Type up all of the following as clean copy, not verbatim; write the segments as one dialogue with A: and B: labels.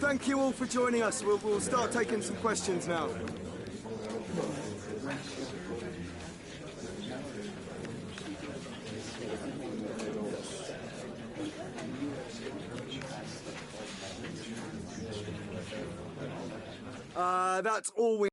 A: thank you all for joining us. We'll start taking some questions now. That's all we...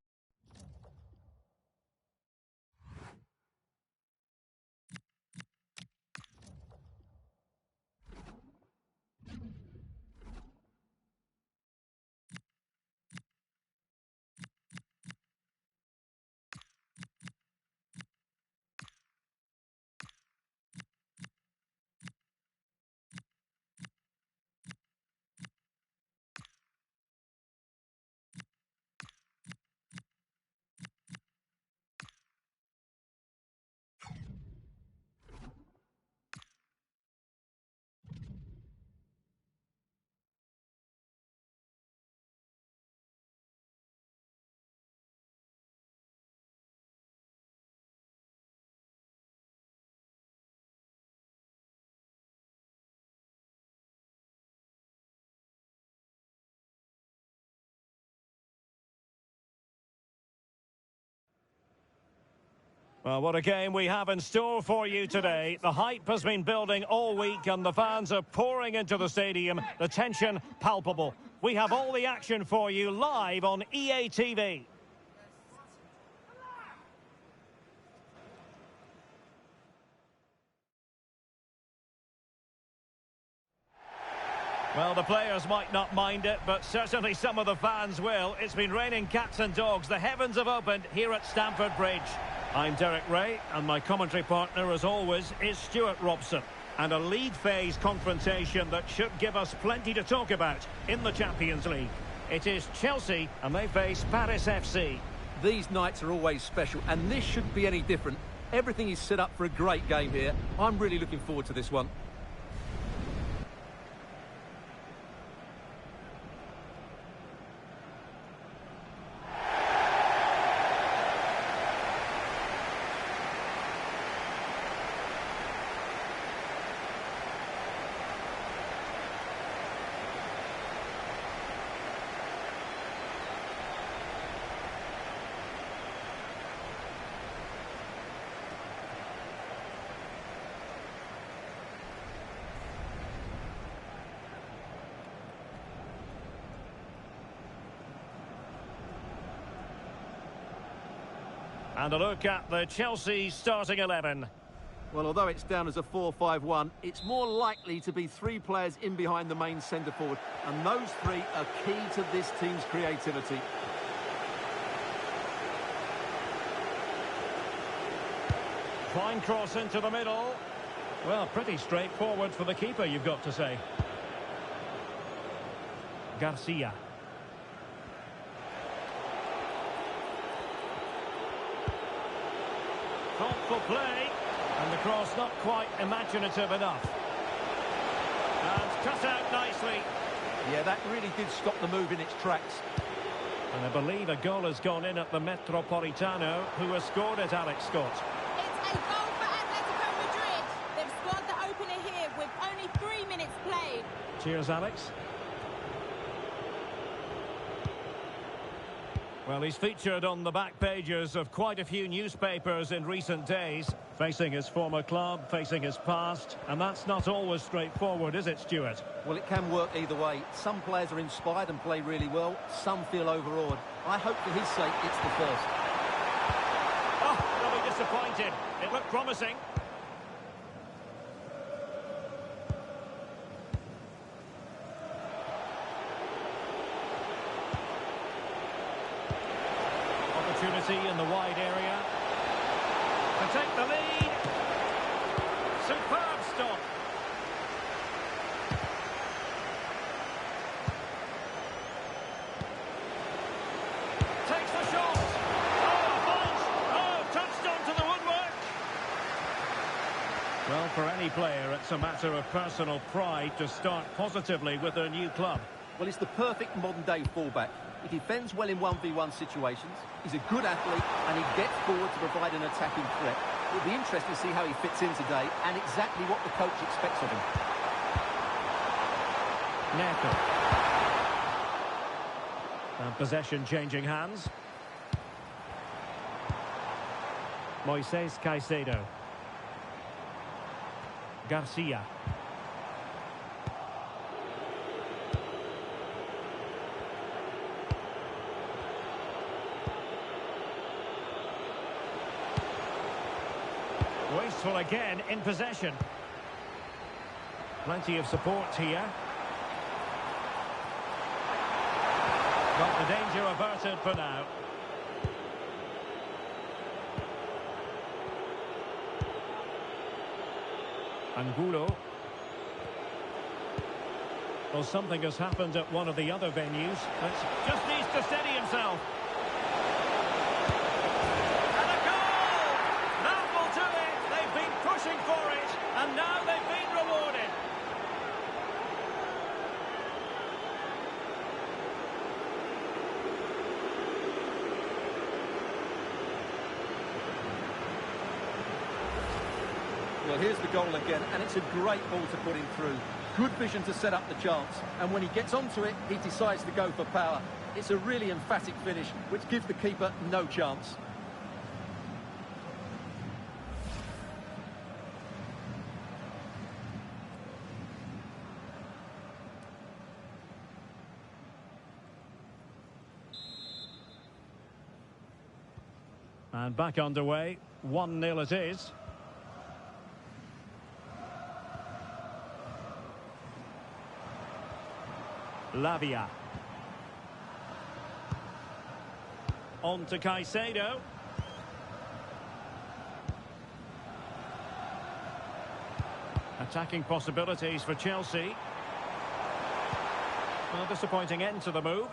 B: Well, what a game we have in store for you today. The hype has been building all week and the fans are pouring into the stadium. The tension palpable. We have all the action for you live on EA TV. Well, the players might not mind it, but certainly some of the fans will. It's been raining cats and dogs. The heavens have opened here at Stamford Bridge. I'm Derek Ray, and my commentary partner, as always, is Stuart Robson. And a league phase confrontation that should give us plenty to talk about in the Champions League. It is Chelsea, and they face Paris FC.
C: These nights are always special, and this shouldn't be any different. Everything is set up for a great game here. I'm really looking forward to this one.
B: And a look at the Chelsea starting 11.
C: Well, although it's down as a 4-5-1, it's more likely to be three players in behind the main centre-forward. And those three are key to this team's creativity.
B: Fine cross into the middle. Well, pretty straightforward for the keeper, you've got to say. Garcia. Thoughtful play, and the cross not quite imaginative enough. And cut out nicely.
C: Yeah, that really did stop the move in its tracks.
B: And I believe a goal has gone in at the Metropolitano. Who has scored it, Alex Scott?
D: It's a goal for Atletico Madrid. They've scored the opener here with only 3 minutes played.
B: Cheers, Alex. Well, he's featured on the back pages of quite a few newspapers in recent days, facing his former club, facing his past, and that's not always straightforward, is it, Stuart?
C: Well, it can work either way. Some players are inspired and play really well, some feel overawed. I hope for his sake it's the first.
B: Oh, they'll be disappointed. It looked promising. Opportunity in the wide area to take the lead. Superb stop. Takes the shot. Oh, finds. Oh, touched onto the woodwork. Well, for any player, it's a matter of personal pride to start positively with their new club.
C: Well, it's the perfect modern-day fullback. He defends well in 1v1 situations, he's a good athlete, and he gets forward to provide an attacking threat. It'll be interesting to see how he fits in today, and exactly what the coach expects of him.
B: Neto. And possession changing hands. Moises Caicedo. Garcia. Wasteful again in possession. Plenty of support here. Got the danger averted for now. Angulo. Well, something has happened at one of the other venues. Just needs to steady himself. And a goal! That will do it. They've been pushing for it, and now they've been rewarded.
C: Well, here's the goal again, and it's a great ball to put him through. Good vision to set up the chance, and when he gets onto it, he decides to go for power. It's a really emphatic finish, which gives the keeper no chance.
B: And back underway, 1-0 it is. Slavia. On to Caicedo. Attacking possibilities for Chelsea. A disappointing end to the move.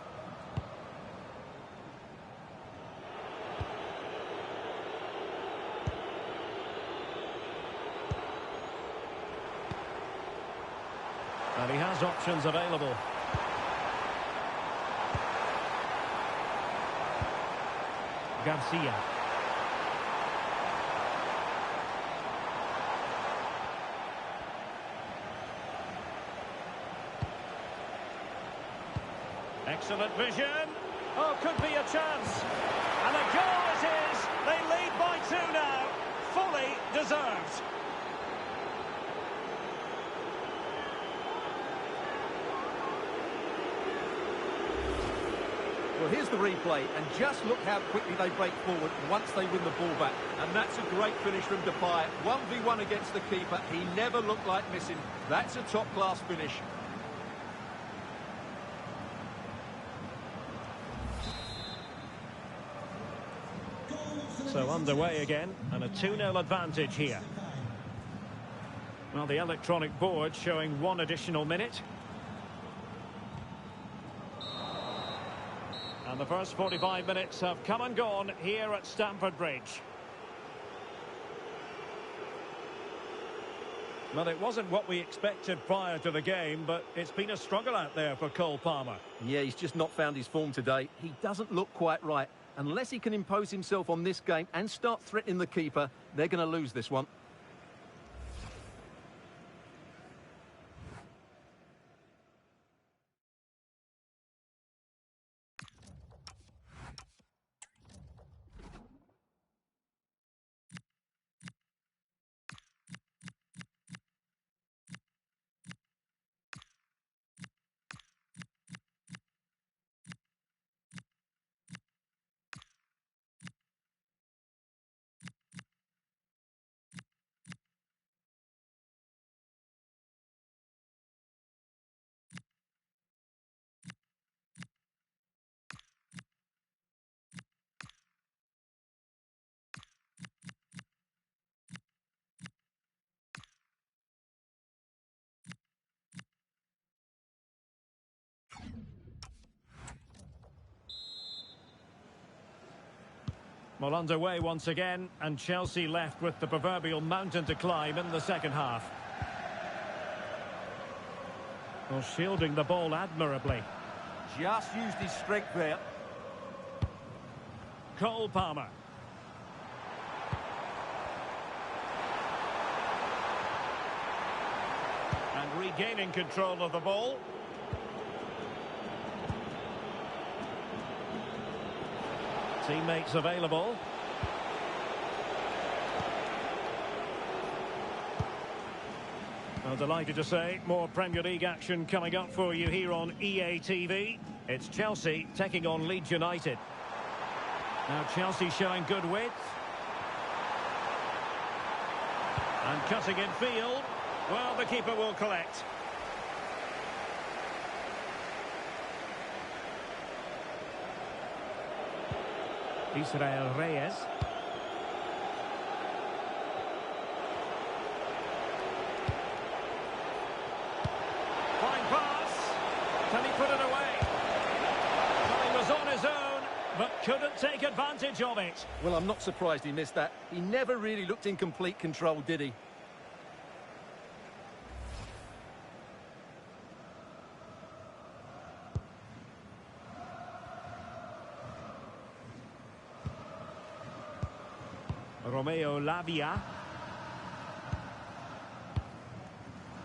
B: And he has options available. Garcia. Excellent vision. Oh, could be a chance. And a goal it is. They lead by 2 now. Fully deserved.
C: Well, here's the replay, and just look how quickly they break forward once they win the ball back. And that's a great finish from Depay. 1v1 against the keeper. He never looked like missing. That's a top-class finish.
B: So underway again, and a 2-0 advantage here. Well, the electronic board showing 1 additional minute. And the first 45 minutes have come and gone here at Stamford Bridge. Well, it wasn't what we expected prior to the game, but it's been a struggle out there for Cole Palmer.
C: Yeah, he's just not found his form today. He doesn't look quite right. Unless he can impose himself on this game and start threatening the keeper, they're going to lose this one.
B: Well, underway once again, and Chelsea left with the proverbial mountain to climb in the second half. Well, shielding the ball admirably.
C: Just used his strength there.
B: Cole Palmer. And regaining control of the ball. Teammates available. Well, delighted to say, more Premier League action coming up for you here on EA TV. It's Chelsea taking on Leeds United. Now Chelsea showing good width. And cutting in field. Well, the keeper will collect. Israel Reyes. Fine pass. Can he put it away? Well, he was on his own, but couldn't take advantage of it.
C: Well, I'm not surprised he missed that. He never really looked in complete control, did he?
B: Romeo Lavia.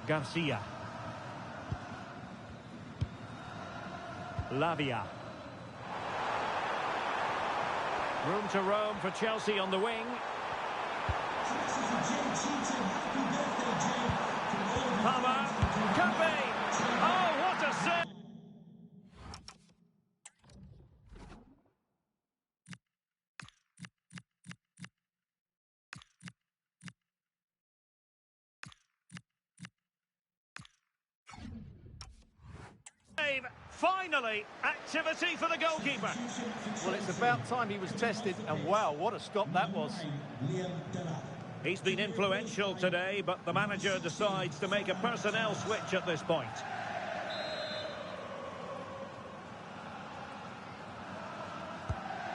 B: Garcia. Lavia. Room to roam for Chelsea on the wing. Palmer. Cape. Oh, what a save! Finally, activity for the goalkeeper.
C: Well, it's about time he was tested, and wow, what a stop that was.
B: He's been influential today, but the manager decides to make a personnel switch at this point.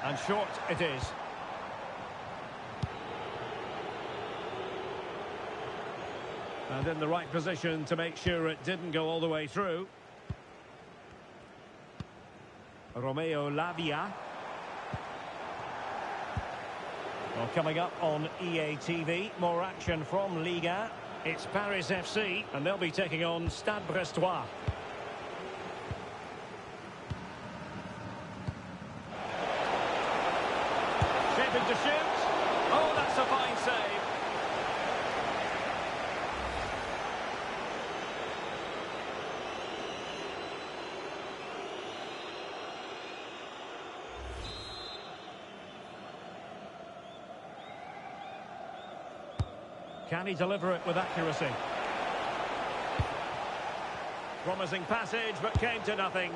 B: And short it is. And in the right position to make sure it didn't go all the way through. Romeo Lavia. Well, coming up on EA TV, more action from Liga. It's Paris FC, and they'll be taking on Stade Brestois. Shaping to shoot. Oh, that's a fine save. Can he deliver it with accuracy? Promising passage, but came to nothing.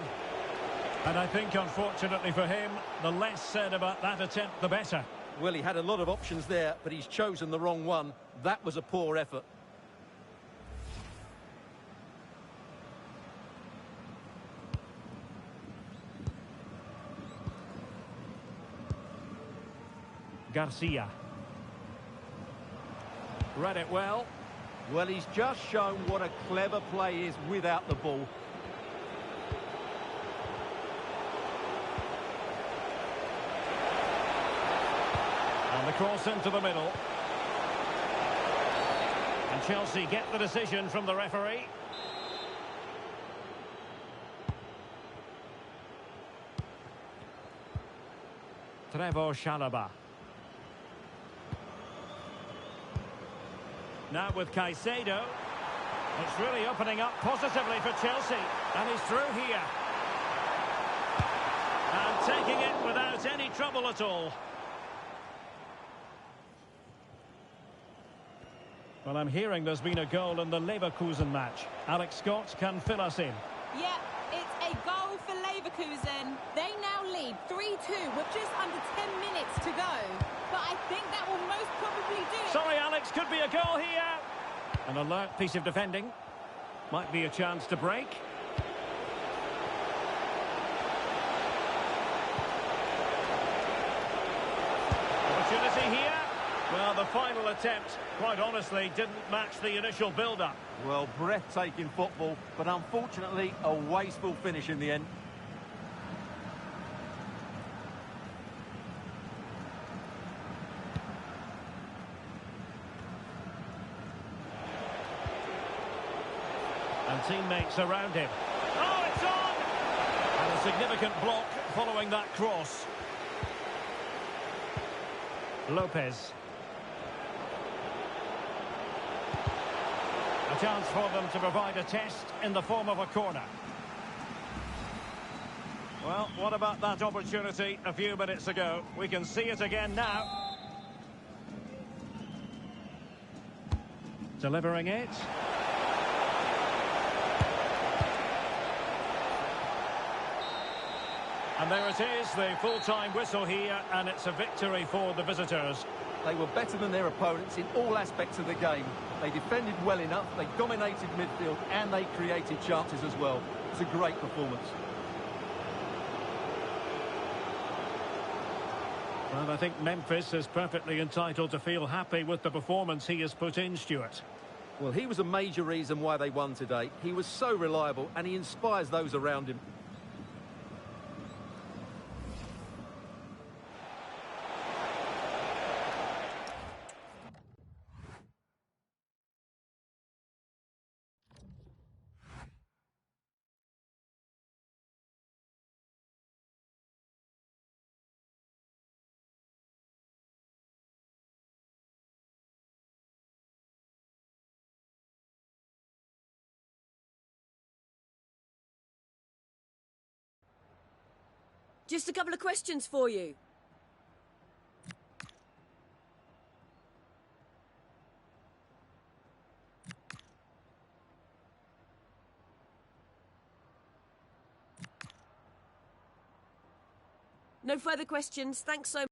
B: And I think, unfortunately for him, the less said about that attempt, the better.
C: Well, he had a lot of options there, but he's chosen the wrong one. That was a poor effort.
B: Garcia. Read it well.
C: Well, he's just shown what a clever play is without the ball.
B: And the cross into the middle. And Chelsea get the decision from the referee. Trevor Chalobah. Now with Caicedo. It's really opening up positively for Chelsea. And he's through here. And taking it without any trouble at all. Well, I'm hearing there's been a goal in the Leverkusen match. Alex Scott can fill us in.
D: Yeah, it's a goal for Leverkusen. They now lead 3-2 with just under 10 minutes to go. But I think that will most probably do it.
B: Sorry, Alex, could be a goal here. An alert piece of defending. Might be a chance to break. Opportunity here. Well, the final attempt, quite honestly, didn't match the initial build-up.
C: Well, breathtaking football, but unfortunately a wasteful finish in the end.
B: And teammates around him. Oh, it's on! And a significant block following that cross. Lopez. A chance for them to provide a test in the form of a corner. Well, what about that opportunity a few minutes ago? We can see it again now. Delivering it. And there it is, the full-time whistle here, and it's a victory for the visitors.
C: They were better than their opponents in all aspects of the game. They defended well enough, they dominated midfield, and they created chances as well. It's a great performance.
B: Well, I think Memphis is perfectly entitled to feel happy with the performance he has put in, Stuart.
C: Well, he was a major reason why they won today. He was so reliable, and he inspires those around him.
E: Just a couple of questions for you. No further questions. Thanks so much.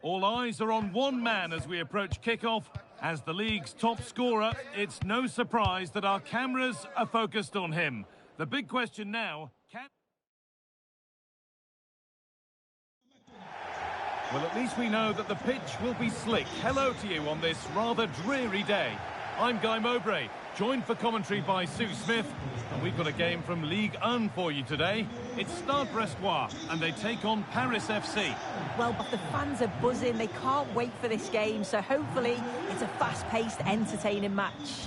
F: All eyes are on one man as we approach kickoff. As the league's top scorer, it's no surprise that our cameras are focused on him. The big question now, can... Well, at least we know that the pitch will be slick. Hello to you on this rather dreary day. I'm Guy Mowbray, joined for commentary by Sue Smith, and we've got a game from Ligue 1 for you today. It's Stade Brestois, and they take on Paris FC.
G: Well, the fans are buzzing. They can't wait for this game, so hopefully it's a fast-paced, entertaining match.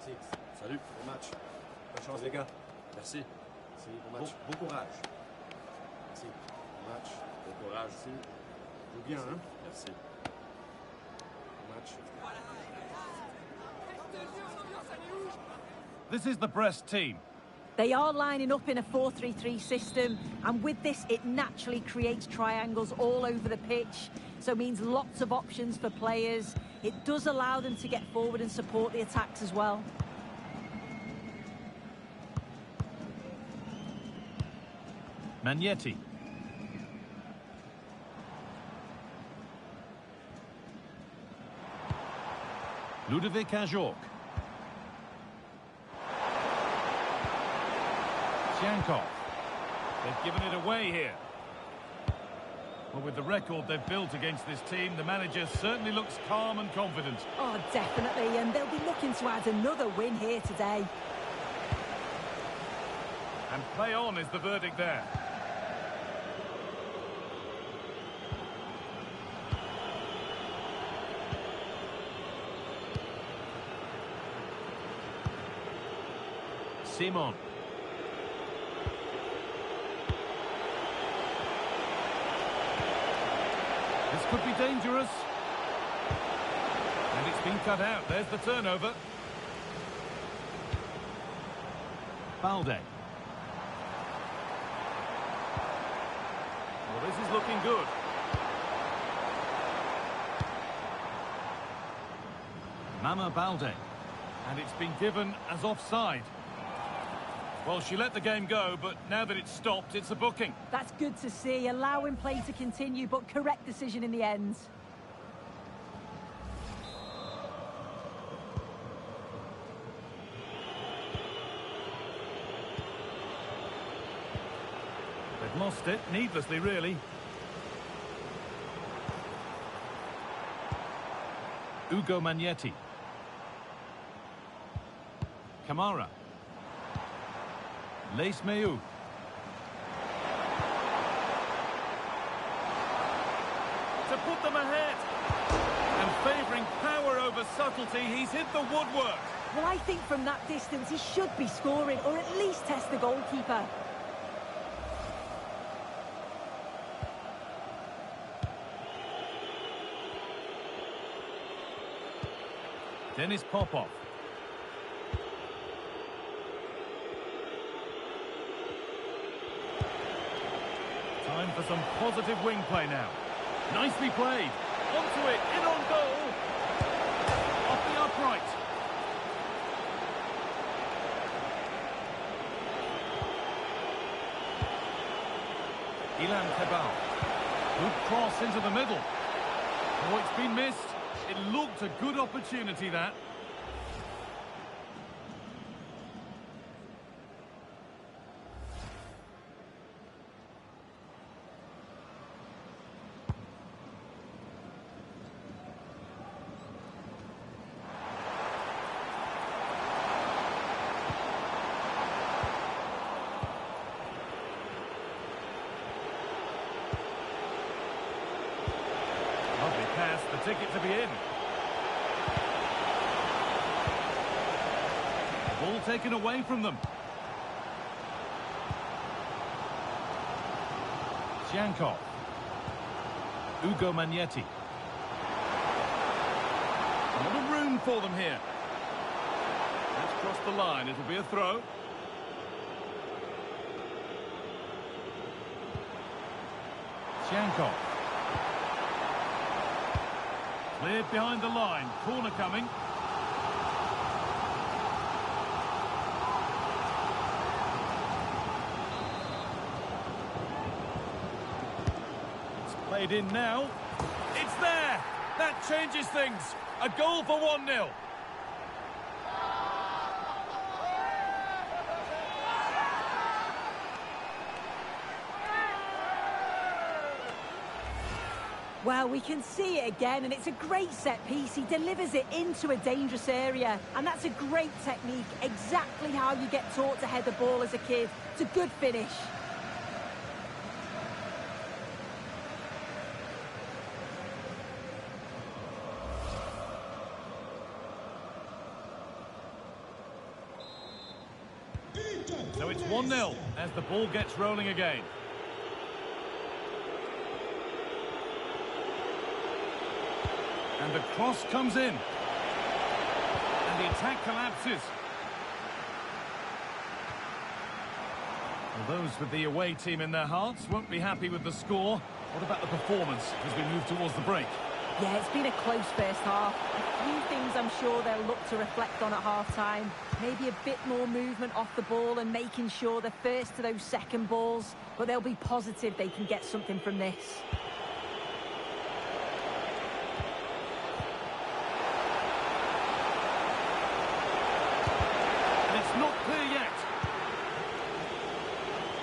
H: Merci. Salut. Bon match. Bonne chance, les gars. Merci. Merci. Bon match. Bon courage. Merci. Bon match. Bon courage. Merci. Joue bien, hein? Merci. Bon match.
F: This is the Brest team.
G: They are lining up in a 4-3-3 system, and with this, it naturally creates triangles all over the pitch, so it means lots of options for players. It does allow them to get forward and support the attacks as well.
F: Magnetti. Ludovic Ajorc. Shankov. They've given it away here. Well, with the record they've built against this team, the manager certainly looks calm and confident.
G: Oh, definitely, and they'll be looking to add another win here today.
F: And play on is the verdict there. Simon. This could be dangerous. And it's been cut out. There's the turnover. Balde. Well, this is looking good. Mama Balde. And it's been given as offside. Well, she let the game go, but now that it's stopped, it's a booking.
G: That's good to see, allowing play to continue, but correct decision in the end.
F: They've lost it, needlessly, really. Ugo Magnetti. Kamara. Lace Mayu. To put them ahead. And favouring power over subtlety, he's hit the woodwork.
G: Well, I think from that distance, he should be scoring, or at least test the goalkeeper.
F: Denis Popov. Time for some positive wing play now. Nicely played. Onto it, in on goal. Off the upright. Ilan Kebal. Good cross into the middle. Oh, it's been missed. It looked a good opportunity, that. Lovely pass, the ticket to be in. Ball taken away from them. Shankov. Ugo Magnetti. A lot of room for them here. That's crossed the line. It'll be a throw. Shankov. Cleared behind the line. Corner coming. It's played in now. It's there! That changes things. A goal for 1-0.
G: Well, we can see it again, and it's a great set piece. He delivers it into a dangerous area, and that's a great technique, exactly how you get taught to head the ball as a kid. It's a good finish.
F: So it's 1-0 as the ball gets rolling again. And the cross comes in. And the attack collapses. Well, those with the away team in their hearts won't be happy with the score. What about the performance as we move towards the break?
G: Yeah, it's been a close first half. A few things I'm sure they'll look to reflect on at half-time. Maybe a bit more movement off the ball and making sure they're first to those second balls. But they'll be positive they can get something from this.
F: And it's not clear yet.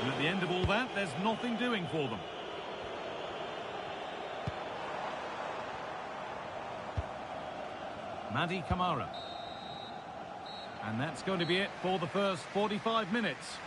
F: And at the end of all that, there's nothing doing for them. Madi Kamara. And that's going to be it for the first 45 minutes.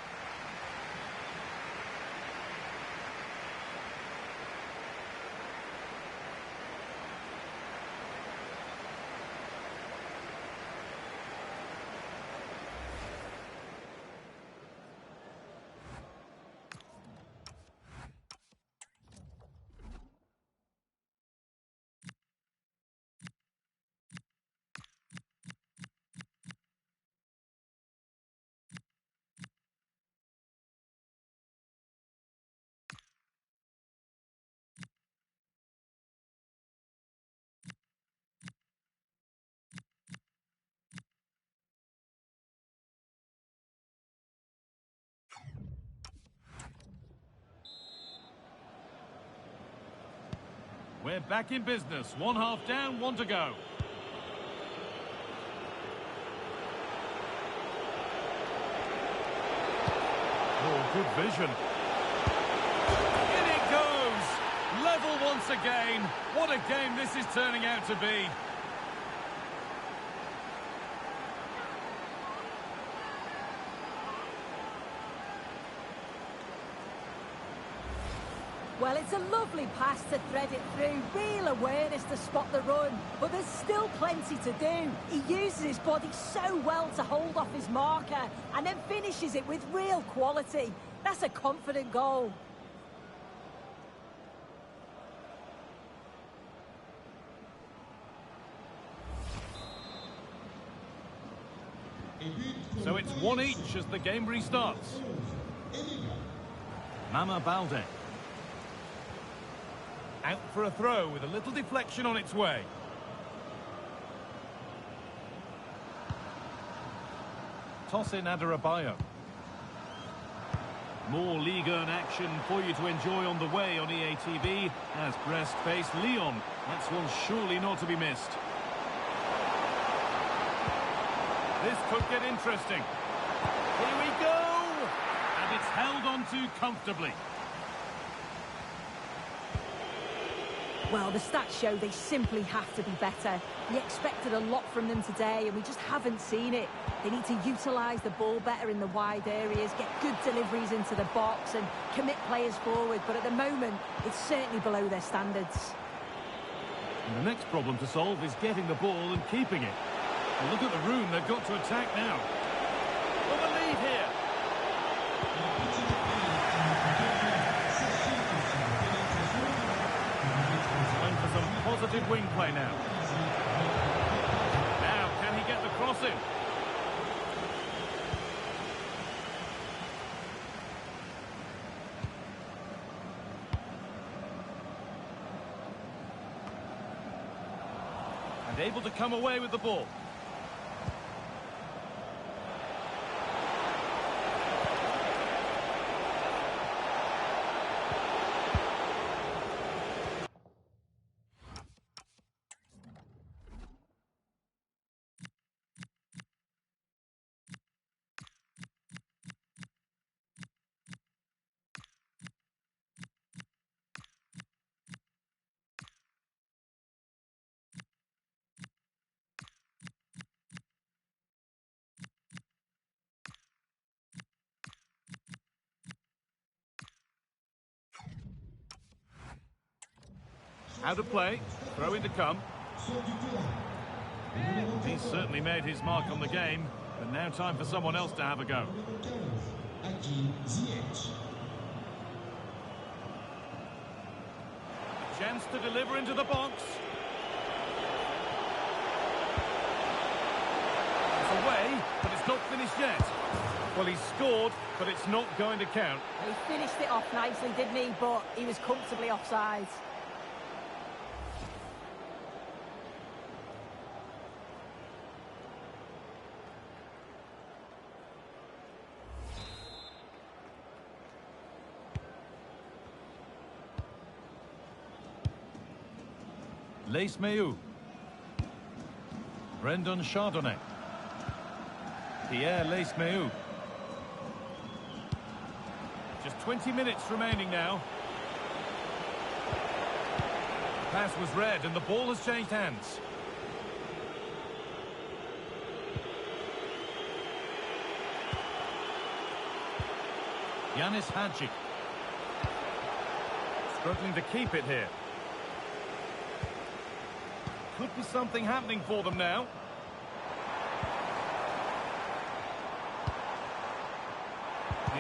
F: We're back in business. One half down, one to go. Oh, good vision. In it goes! Level once again. What a game this is turning out to be.
G: Well, it's a lovely pass to thread it through. Real awareness to spot the run. But there's still plenty to do. He uses his body so well to hold off his marker and then finishes it with real quality. That's a confident goal.
F: So it's one each as the game restarts. Mama Balde. Out for a throw with a little deflection on its way. Toss in Adarabayo. More Ligue 1 action for you to enjoy on the way on EA TV as Brest face Lyon. That's one surely not to be missed. This could get interesting. Here we go! And it's held on to comfortably.
G: Well, the stats show they simply have to be better. We expected a lot from them today, and we just haven't seen it. They need to utilise the ball better in the wide areas, get good deliveries into the box, and commit players forward. But at the moment, it's certainly below their standards.
F: And the next problem to solve is getting the ball and keeping it. And look at the room they've got to attack now. For the lead here. Positive wing play now. Now, can he get the cross in? And able to come away with the ball. Out of play, throw in to come. He's certainly made his mark on the game, but now time for someone else to have a go. Chance to deliver into the box. It's away, but it's not finished yet. Well, he's scored, but it's not going to count.
G: He finished it off nicely, didn't he? But he was comfortably offside.
F: Lees-Meou. Brendan Chardonnay. Pierre Lees-Meou. Just 20 minutes remaining now. The pass was read and the ball has changed hands. Yanis Hadji. Struggling to keep it here. Could be something happening for them now.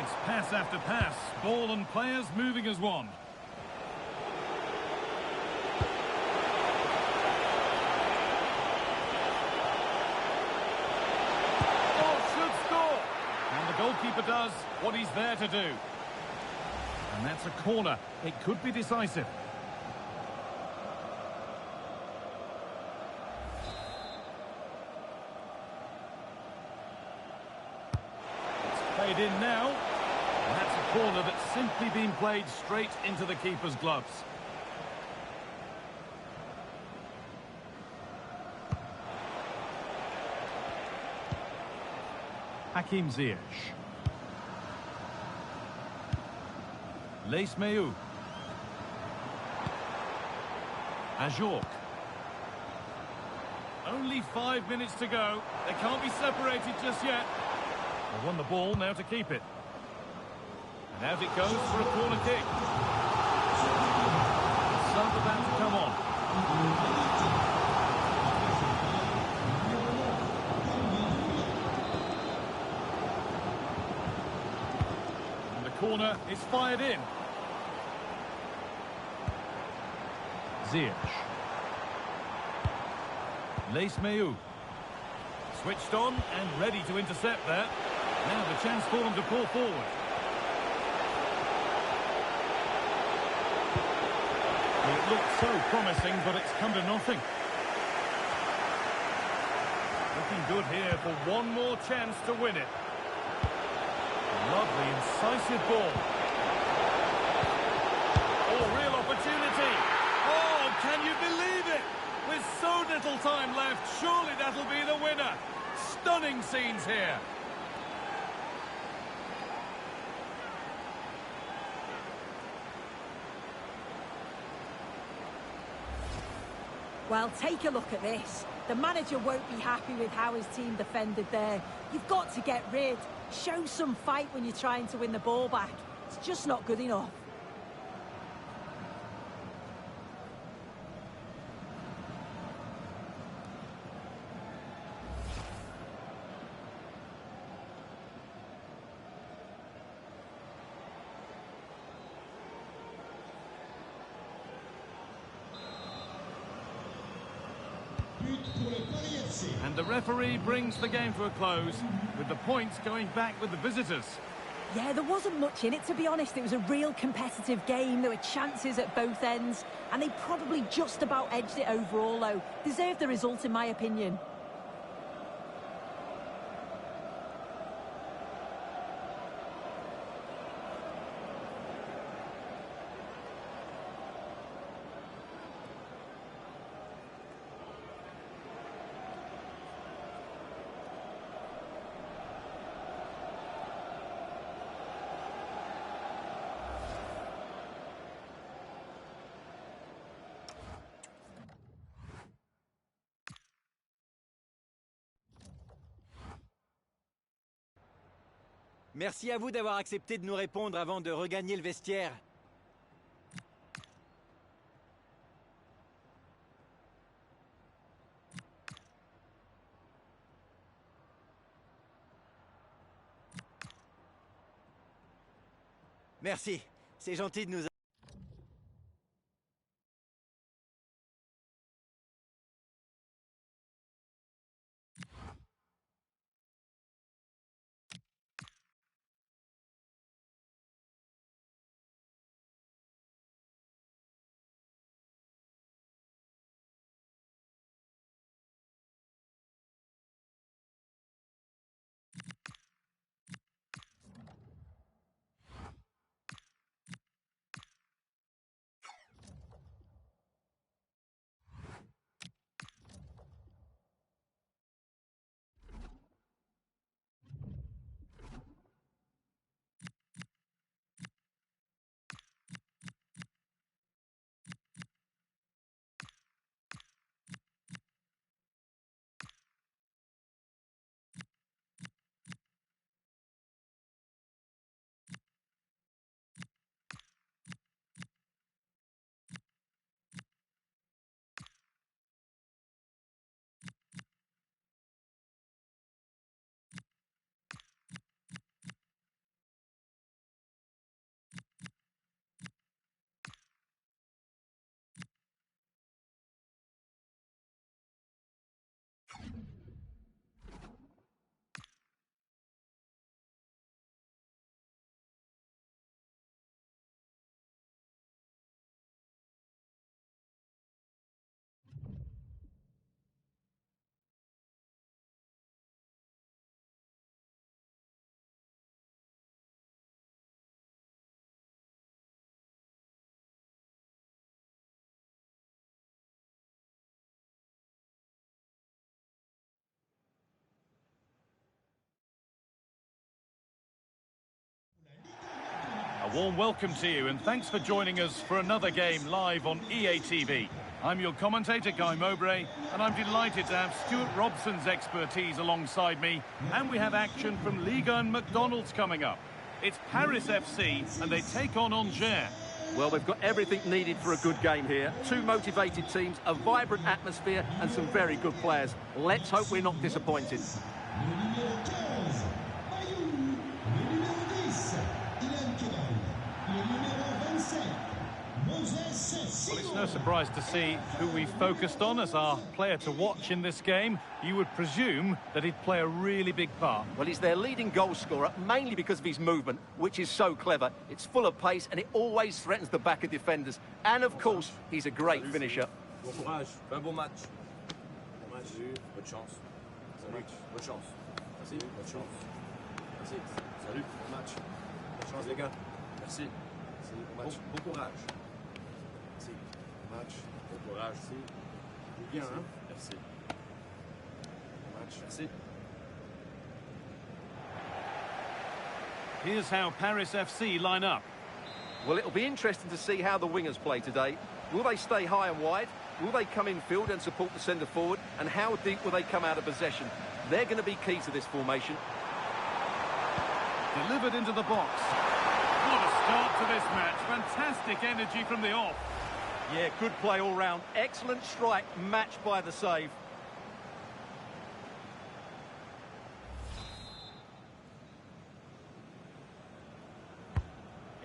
F: It's pass after pass. Ball and players moving as one. Oh, should score! And the goalkeeper does what he's there to do. And that's a corner. It could be decisive. Played in now. And that's a corner that's simply been played straight into the keeper's gloves. Hakim Ziyech. Lees-Meou. Ajorc. Only 5 minutes to go. They can't be separated just yet. They won the ball, now to keep it. And out it goes for a corner kick. The sub about to come on. And the corner is fired in. Ziyech. Lees-Meou. Switched on and ready to intercept there. Now the chance for them to pull forward. Well, it looked so promising, but it's come to nothing. Looking good here for one more chance to win it. Lovely, incisive ball. Oh, real opportunity. Oh, can you believe it? With so little time left, surely that'll be the winner. Stunning scenes here.
G: Well, take a look at this. The manager won't be happy with how his team defended there. You've got to get rid. Show some fight when you're trying to win the ball back. It's just not good enough.
F: And the referee brings the game to a close, with the points going back with the visitors.
G: Yeah, there wasn't much in it, to be honest. It was a real competitive game. There were chances at both ends, and they probably just about edged it overall, though. Deserved the result, in my opinion.
I: Merci à vous d'avoir accepté de nous répondre avant de regagner le vestiaire. Merci. C'est gentil de nous...
F: A warm welcome to you and thanks for joining us for another game live on EA TV. I'm your commentator, Guy Mowbray, and I'm delighted to have Stuart Robson's expertise alongside me, and we have action from Liga and McDonald's coming up. It's Paris FC and they take on Angers.
C: Well, we've got everything needed for a good game here. Two motivated teams, a vibrant atmosphere and some very good players. Let's hope we're not disappointed.
F: Well, it's no surprise to see who we focused on as our player to watch in this game. You would presume that he'd play a really big part.
C: Well, he's their leading goal scorer, mainly because of his movement, which is so clever. It's full of pace and it always threatens the back of defenders. And, of course, he's a great finisher.
H: Bon courage, un bon match. Bon match, bonne chance. Salut, bonne chance. Merci, bonne chance. Merci, salut, bon match. Bonne chance, les gars. Merci. Merci, bon match. Bon courage. Merci, bon match. Bon courage, merci. Joue bien, hein. Merci. Bon match, merci.
F: Here's how Paris FC line up.
C: Well, it'll be interesting to see how the wingers play today. Will they stay high and wide? Will they come in field and support the centre forward? And how deep will they come out of possession? They're going to be key to this formation.
F: Delivered into the box. What a start to this match. Fantastic energy from the off.
C: Yeah, good play all round. Excellent strike, matched by the save.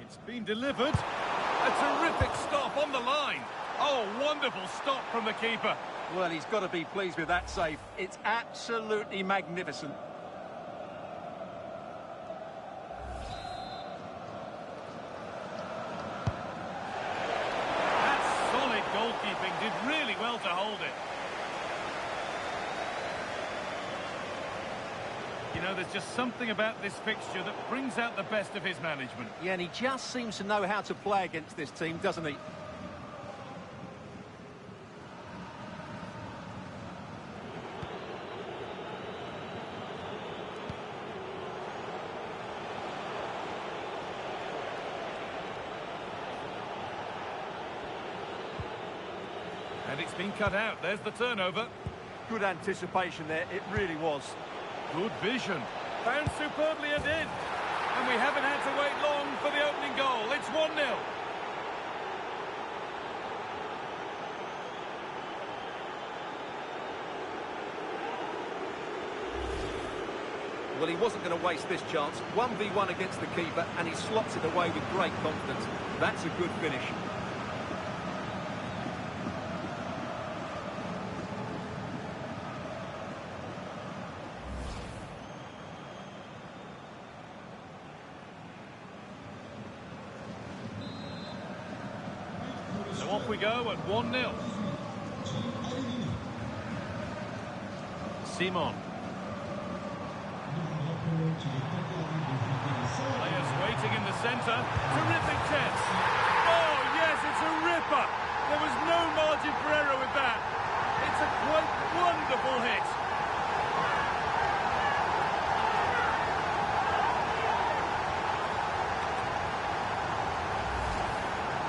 F: It's been delivered. A terrific stop on the line. Oh, wonderful stop from the keeper.
C: Well, he's got to be pleased with that save. It's absolutely magnificent.
F: That's solid goalkeeping. Did really well to hold it. You know, there's just something about this fixture that brings out the best of his management.
C: Yeah, and he just seems to know how to play against this team, doesn't he?
F: And it's been cut out. There's the turnover.
C: Good anticipation there, it really was.
F: Good vision. Found superbly and in. And we haven't had to wait long for the opening goal. It's 1-0.
C: Well, he wasn't going to waste this chance. 1v1 against the keeper, and he slots it away with great confidence. That's a good finish.
F: So off we go at 1-0. Simon. Players waiting in the centre. Terrific chance. Oh, yes, it's a ripper. There was no margin for error with that. It's a quite wonderful hit.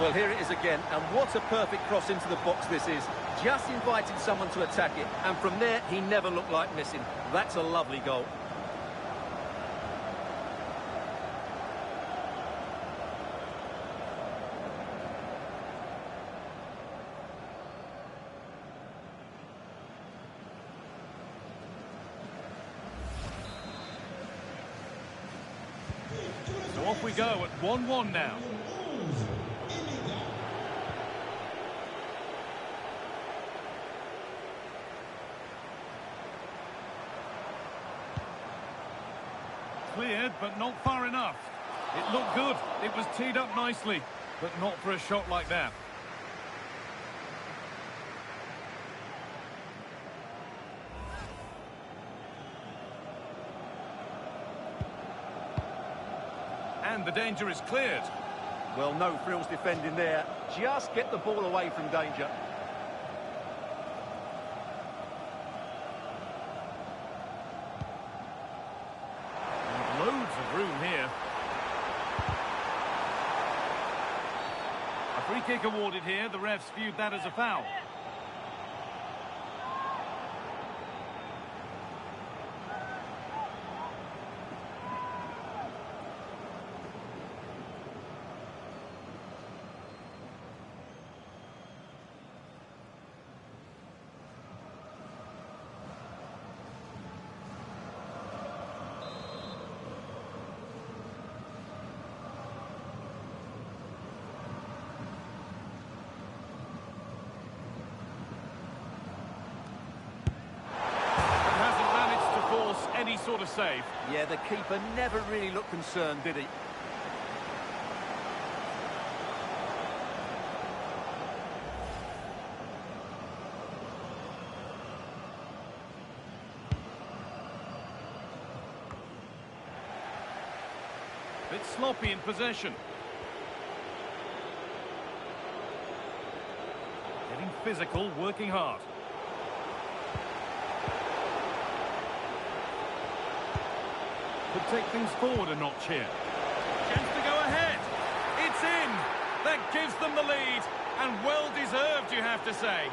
C: Well, here it is again, and what a perfect cross into the box this is. Just invited someone to attack it, and from there, he never looked like missing. That's a lovely goal.
F: So off we go at 1-1 now. Cleared, but not far enough. It looked good. It was teed up nicely, but not for a shot like that. And the danger is cleared.
C: Well, no frills defending there. Just get the ball away from danger.
F: Loads of room here. A free kick awarded here. The refs viewed that as a foul. Any sort of save.
C: Yeah, the keeper never really looked concerned, did he?
F: Bit sloppy in possession. Getting physical, working hard. Could take things forward a notch here. Chance to go ahead. It's in. That gives them the lead. And well deserved, you have to say.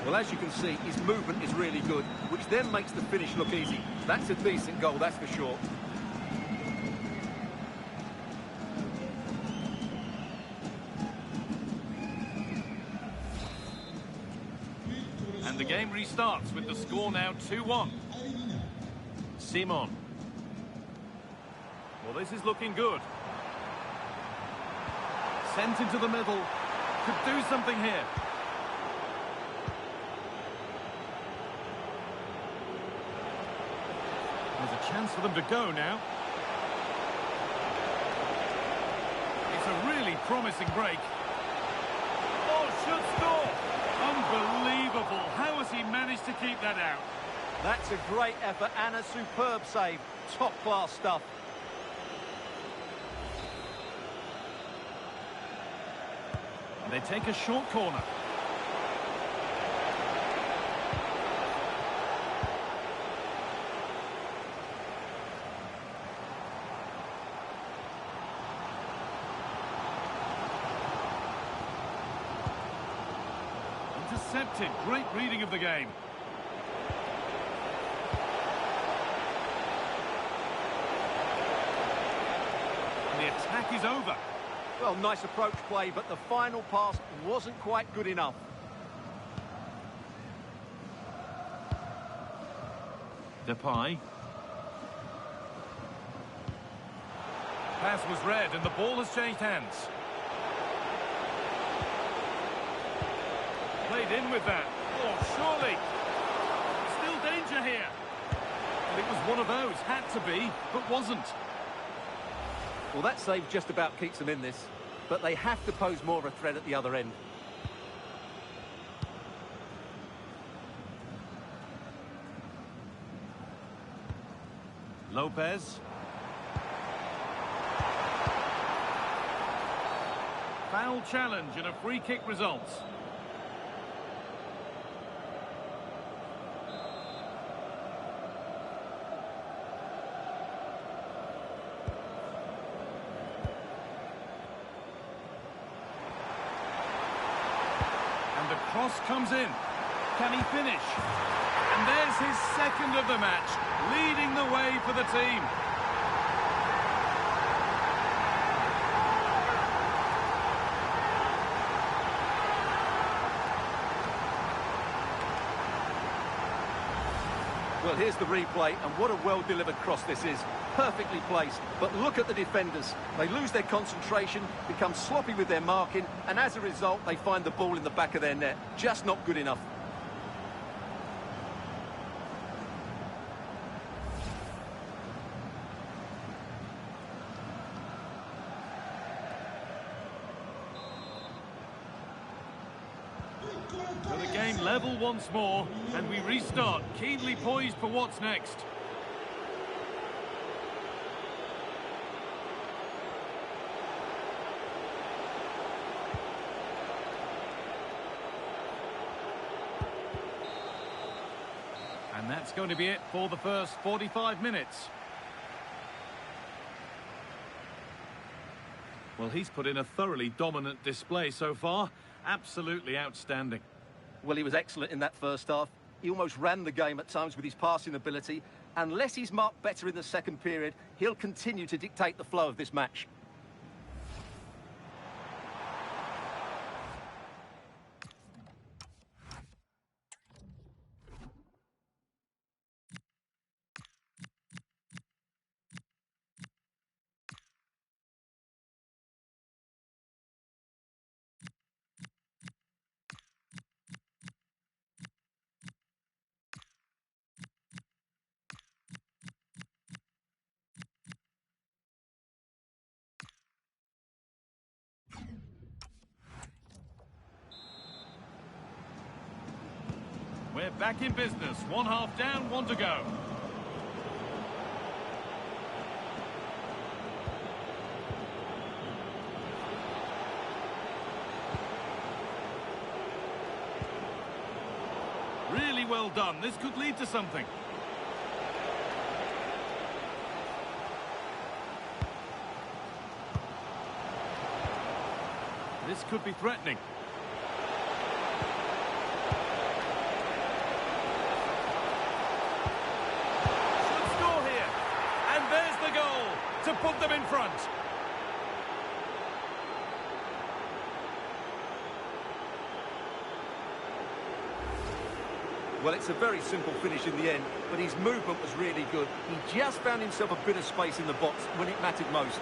C: Well, as you can see, his movement is really good, which then makes the finish look easy. That's a decent goal, that's for sure.
F: And the game restarts with the score now 2-1. Simon. Well, this is looking good. Sent into the middle. Could do something here. There's a chance for them to go now. It's a really promising break. Oh, should score! Unbelievable. How has he managed to keep that out?
C: That's a great effort and a superb save. Top-class stuff.
F: And they take a short corner. Intercepted. Great reading of the game. attack is over.
C: Well, nice approach play, but the final pass wasn't quite good enough.
F: Depay. Pass was read and the ball has changed hands. Played in with that. Oh, surely. Still danger here. Well, it was one of those. Had to be, but wasn't.
C: Well, that save just about keeps them in this, but they have to pose more of a threat at the other end.
F: Lopez. Foul challenge and a free kick results. And the cross comes in. Can he finish? And there's his second of the match, leading the way for the team.
C: Well, here's the replay, and what a well-delivered cross this is. Perfectly placed, but look at the defenders. They lose their concentration, become sloppy with their marking, and as a result, they find the ball in the back of their net. Just not good enough.
F: So the game level once more, and we restart, keenly poised for what's next. And that's going to be it for the first 45 minutes. Well, he's put in a thoroughly dominant display so far. Absolutely outstanding.
C: Well, he was excellent in that first half. He almost ran the game at times with his passing ability. Unless he's marked better in the second period, he'll continue to dictate the flow of this match.
F: We're back in business. One half down, one to go. Really well done. This could lead to something. This could be threatening. To put them in front.
C: Well, it's a very simple finish in the end, but his movement was really good. He just found himself a bit of space in the box when it mattered most.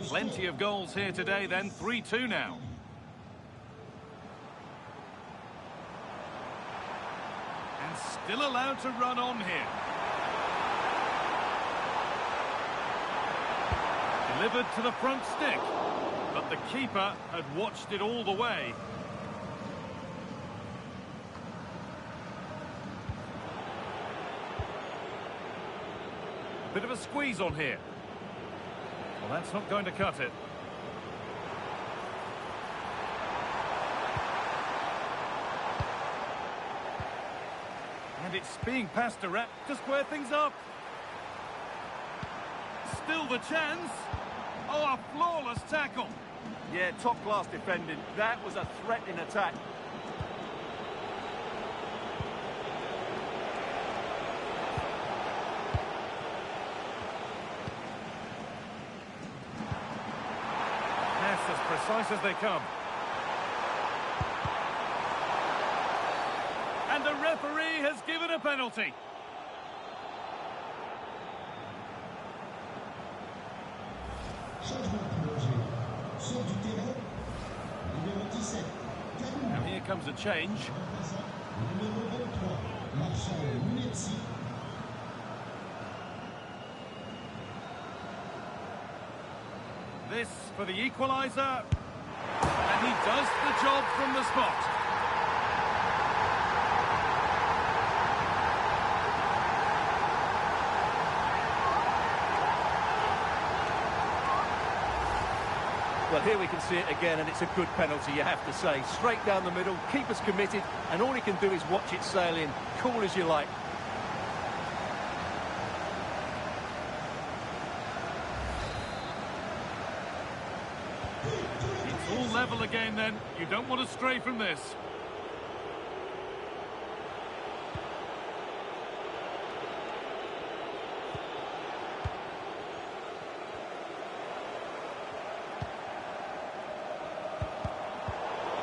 F: Plenty of goals here today then, 3-2 now. And still allowed to run on here. Delivered to the front stick. But the keeper had watched it all the way. Bit of a squeeze on here. Well, that's not going to cut it. And it's being passed around to square things up. Still the chance. Oh, a flawless tackle.
C: Yeah, top-class defending. That was a threat in attack.
F: Pass as precise as they come. And the referee has given a penalty. Now here comes a change. This for the equaliser. And he does the job from the spot.
C: Well, here we can see it again, and it's a good penalty, you have to say. Straight down the middle, keeper's committed, and all he can do is watch it sail in. Cool as you like.
F: It's all level again then. You don't want to stray from this.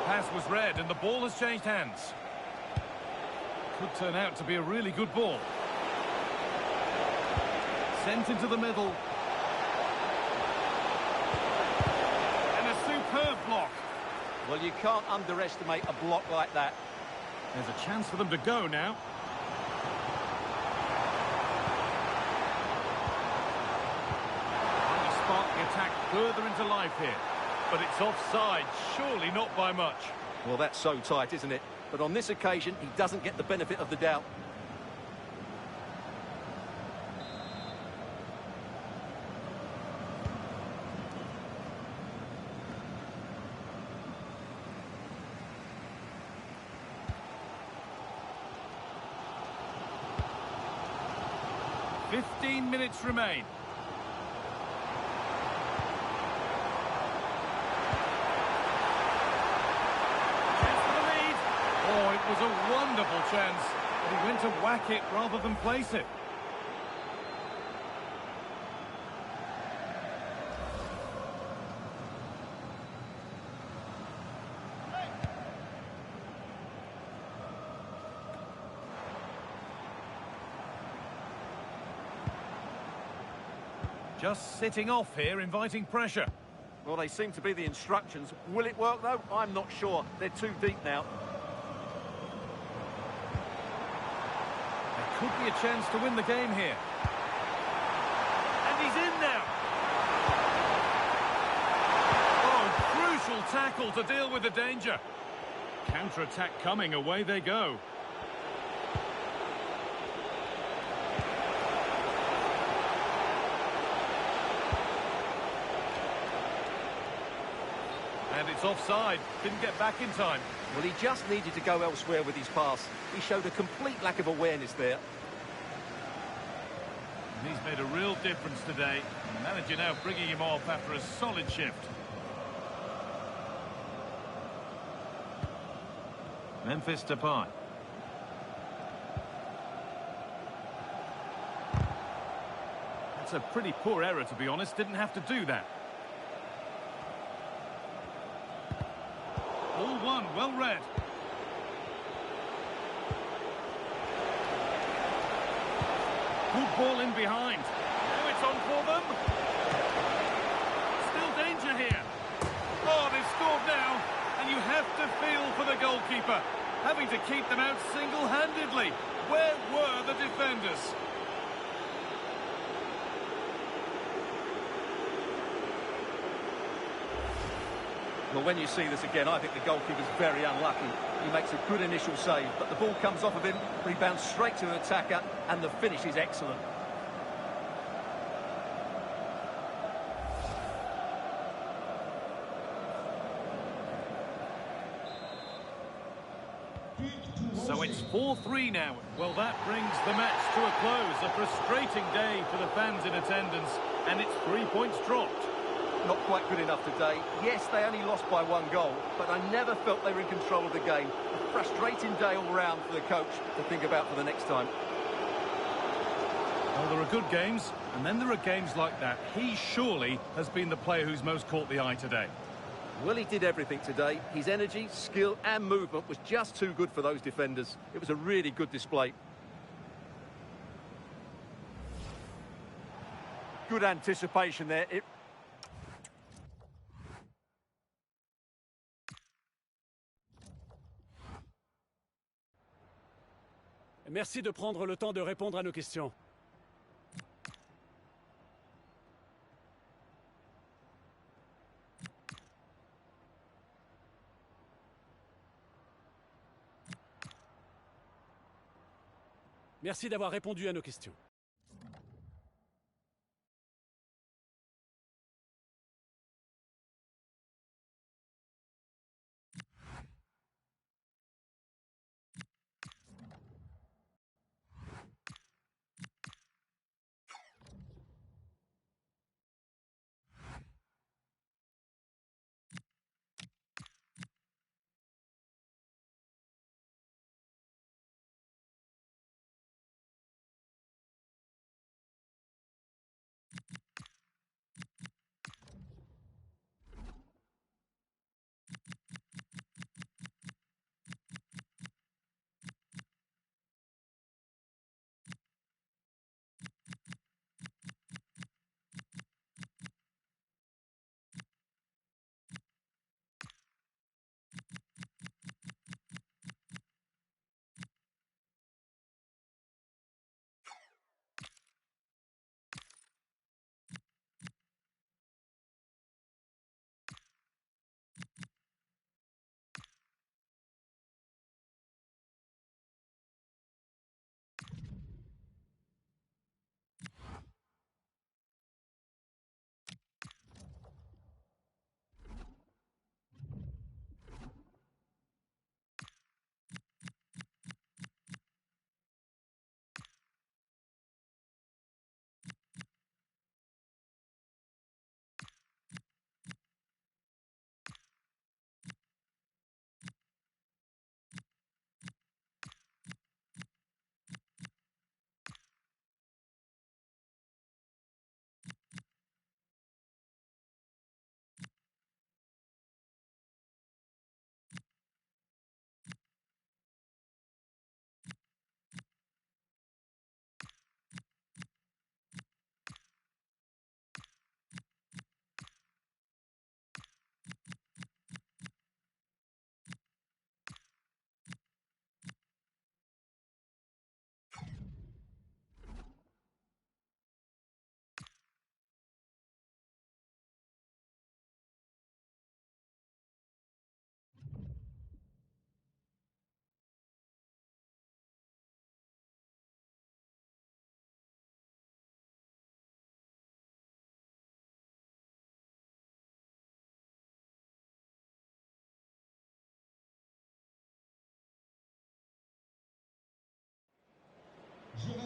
F: Pass was read and the ball has changed hands. Could turn out to be a really good ball. Sent into the middle. And a superb block.
C: Well, you can't underestimate a block like that.
F: There's a chance for them to go now. Really spark the attack further into life here. But it's offside, surely not by much.
C: Well, that's so tight, isn't it? But on this occasion, he doesn't get the benefit of the doubt.
F: "15 minutes remain. Oh, it was a wonderful chance, but he went to whack it rather than place it. Just sitting off here, inviting pressure.
C: Well, they seem to be the instructions. Will it work, though? I'm not sure. They're too deep now.
F: Could be a chance to win the game here. And he's in now. Oh, crucial tackle to deal with the danger. Counter-attack coming, away they go. And it's offside. Didn't get back in time.
C: Well, he just needed to go elsewhere with his pass. He showed a complete lack of awareness there.
F: And he's made a real difference today. The manager now bringing him off after a solid shift. Memphis Depay. That's a pretty poor error, to be honest. Didn't have to do that. All one, well read. Good ball in behind. Now it's on for them. Still danger here. Oh, they've scored now. And you have to feel for the goalkeeper. Having to keep them out single-handedly. Where were the defenders?
C: Well, when you see this again, I think the goalkeeper's very unlucky. He makes a good initial save, but the ball comes off of him, rebounds straight to the attacker, and the finish is excellent.
F: So it's 4-3 now. Well, that brings the match to a close. A frustrating day for the fans in attendance, and it's 3 points dropped.
C: Not quite good enough today. Yes, they only lost by 1 goal, but I never felt they were in control of the game. A frustrating day all round for the coach to think about for the next time.
F: Well, there are good games, and then there are games like that. He surely has been the player who's most caught the eye today.
C: Well, he did everything today. His energy, skill and movement was just too good for those defenders. It was a really good display. Good anticipation there.
J: Merci de prendre le temps de répondre à nos questions. Merci d'avoir répondu à nos questions.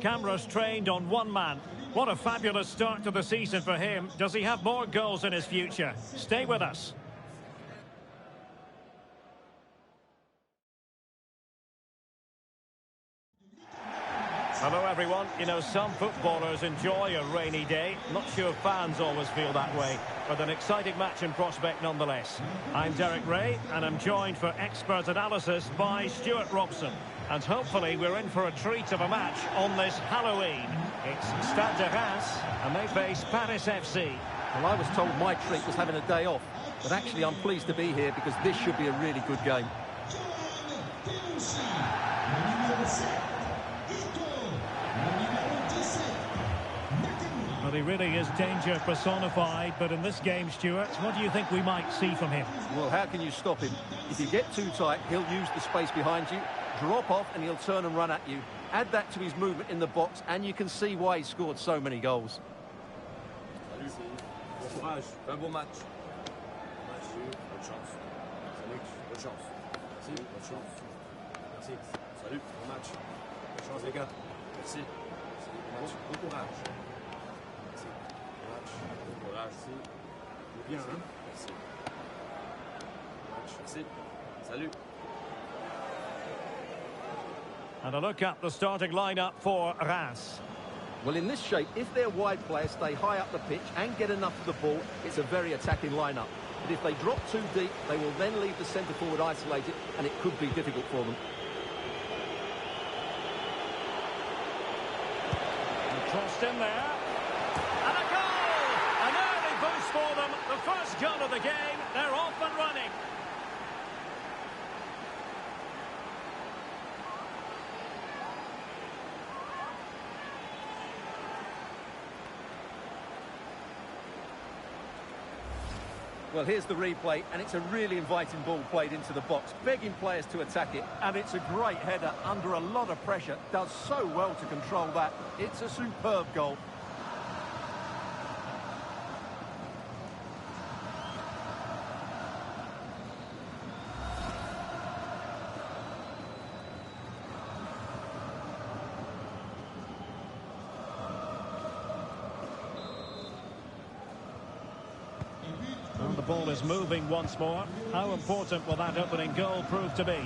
B: Cameras trained on one man. What a fabulous start to the season for him. Does he have more goals in his future? Stay with us. Hello everyone. You know, some footballers enjoy a rainy day. Not sure fans always feel that way, but an exciting match in prospect nonetheless. I'm Derek Ray, and I'm joined for expert analysis by Stuart Robson. And hopefully we're in for a treat of a match on this Halloween. It's Stade de Reims, and they face Paris FC.
C: Well, I was told my treat was having a day off, but actually I'm pleased to be here because this should be a really good game.
B: Well, He really is danger personified, but in this game, Stuart, what do you think we might see from him?
C: Well, how can you stop him? If you get too tight, he'll use the space behind you, drop off, and he'll turn and run at you. Add that to his movement in the box, and you can see why he scored so many goals.
H: Salut, bon courage, un bon match. Merci, bonne chance. Salut, bonne chance. Merci, bonne chance. Merci, salut, bon match. Bonne chance, les gars. Merci. Bon match, bon courage. Merci, bon match, bon courage. Merci. Tout bien, hein? Merci. Bon match, merci. Salut.
B: And a look at the starting lineup for Reims.
C: Well, in this shape, if their wide players stay high up the pitch and get enough of the ball, it's a very attacking lineup. But if they drop too deep, they will then leave the centre-forward isolated, and it could be difficult for them.
B: Crossed in there. And a goal! An early boost for them. The first goal of the game. They're off and running.
C: Well, here's the replay, and it's a really inviting ball played into the box, begging players to attack it, and it's a great header under a lot of pressure. Does so well to control that. It's a superb goal.
B: And the ball is moving once more. How important will that opening goal prove to be?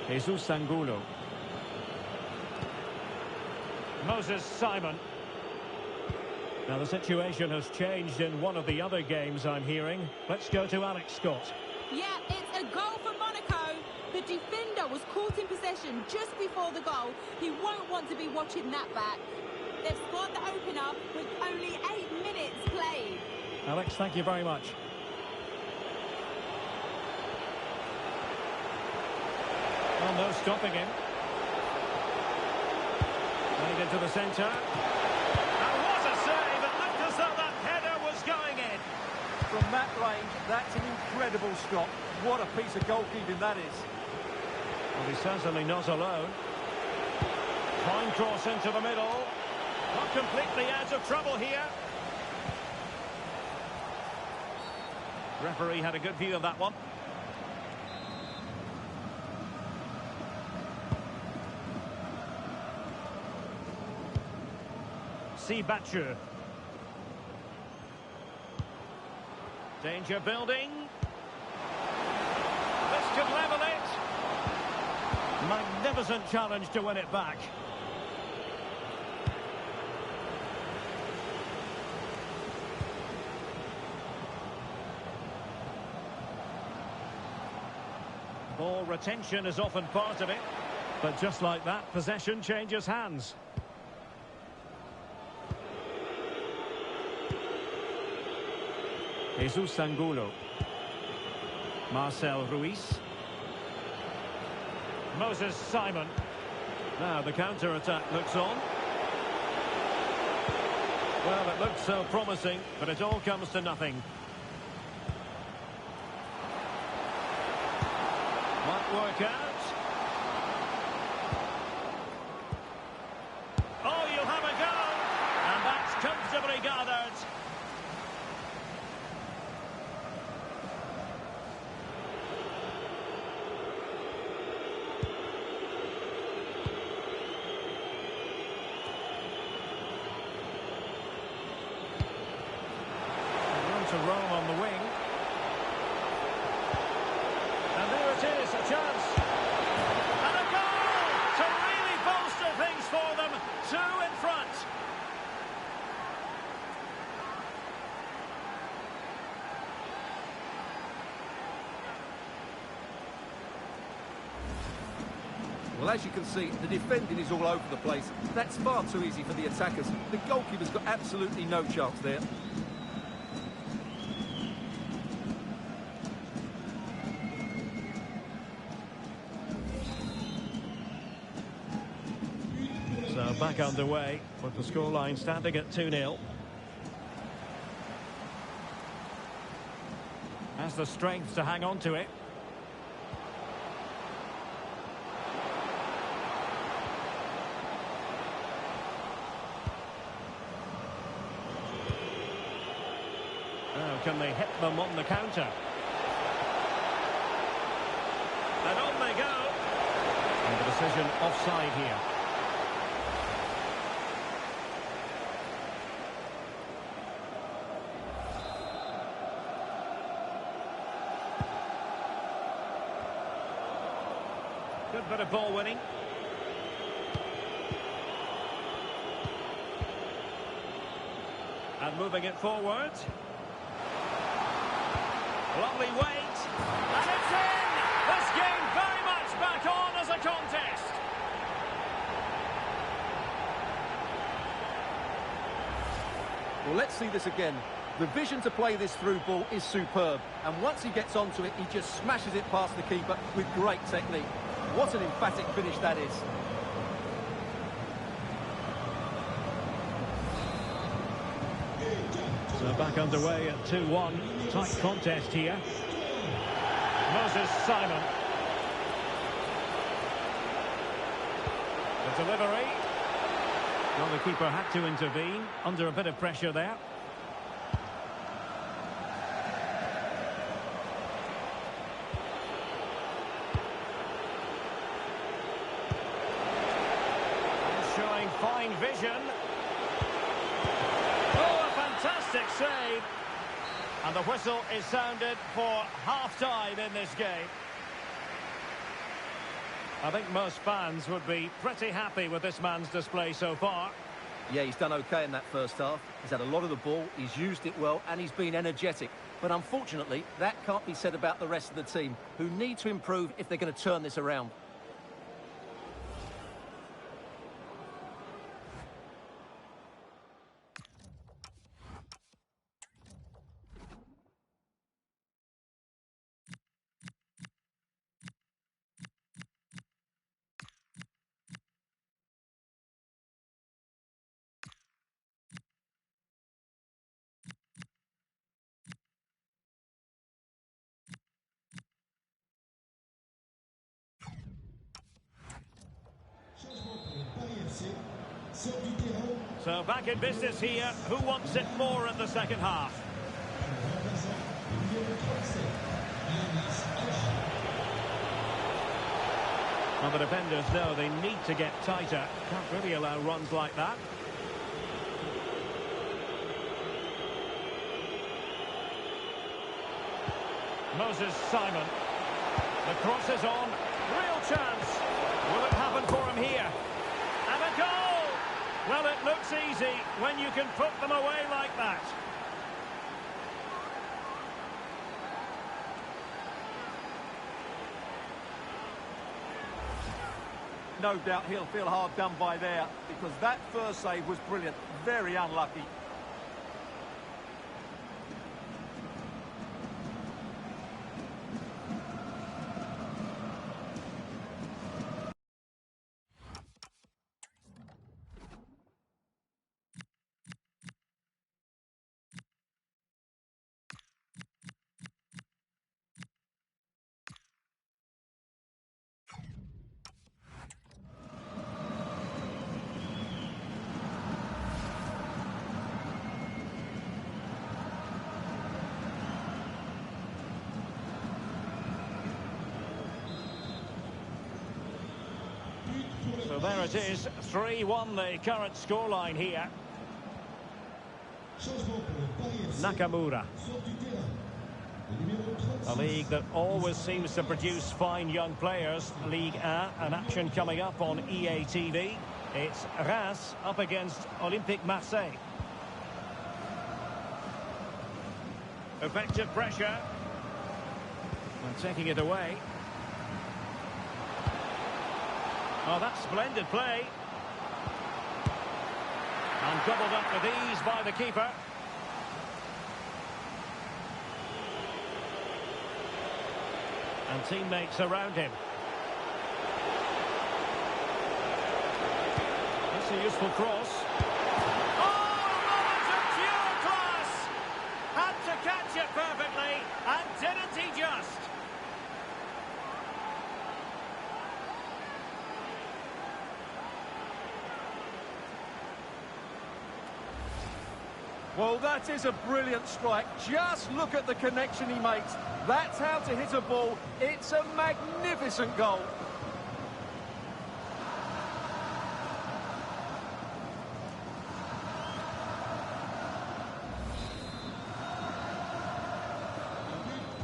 B: Jesus Angulo. Moses Simon. Now the situation has changed in one of the other games I'm hearing. Let's go to Alex Scott.
D: Yeah, it's a goal for Monaco. The defender was caught in possession just before the goal. He won't want to be watching that back. They've scored the opener with only 8 minutes played.
B: Alex, thank you very much. Oh, no stopping him. Played into the centre. And what a save! It looked as though that header was going in.
C: From that range, that's an incredible stop. What a piece of goalkeeping that is.
B: Well, he's certainly not alone. Fine cross into the middle. Not completely out of trouble here. Referee had a good view of that one. Bachu. Danger building. This could level it. Magnificent challenge to win it back. Ball retention is often part of it, but just like that, possession changes hands. Jesus Angulo. Marcel Ruiz. Moses Simon. Now the counter-attack looks on. Well, it looked so promising, but it all comes to nothing. Might work out. Oh, you'll have a go! And that's comfortably gathered. To roam on the wing. And there it is, a chance. And a goal to really bolster things for them. 2 in front.
C: Well, as you can see, the defending is all over the place. That's far too easy for the attackers. The goalkeeper's got absolutely no chance there.
B: back underway with the scoreline standing at 2-0. Has the strength to hang on to it. Oh, can they hit them on the counter? And on they go. And the decision offside here. Good bit of ball winning. And moving it forward. Lovely weight. And it's in! This game very much back on as a contest.
C: Well, let's see this again. The vision to play this through ball is superb. And once he gets onto it, he just smashes it past the keeper with great technique. What an emphatic finish that is.
B: So back underway at 2-1. Tight contest here. Moses Simon. The delivery. Well, the keeper had to intervene under a bit of pressure there. Showing fine vision. Oh, a fantastic save. And the whistle is sounded for half-time in this game. I think most fans would be pretty happy with this man's display so far.
C: Yeah, he's done okay in that first half. He's had a lot of the ball, he's used it well, and he's been energetic. But unfortunately, that can't be said about the rest of the team, who need to improve if they're going to turn this around.
B: So back in business here. Who wants it more in the second half? Well, the defenders know they need to get tighter. Can't really allow runs like that. Moses Simon. The cross is on. Real chance. Will it happen for him here? And a goal! Well, it looks easy when you can put them away like that.
C: No doubt he'll feel hard done by there, because that first save was brilliant. Very unlucky.
B: So there it is, 3-1 the current scoreline here. Nakamura. A league that always seems to produce fine young players. Ligue 1, an action coming up on EA TV. It's Reims up against Olympique Marseille. Effective pressure. And taking it away. Oh, that's splendid play. And gobbled up with ease by the keeper. And teammates around him. That's a useful cross. Oh, a moment of pure class! Had to catch it perfectly, and didn't he just?
C: Well, that is a brilliant strike. Just look at the connection he makes. That's how to hit a ball. It's a magnificent goal.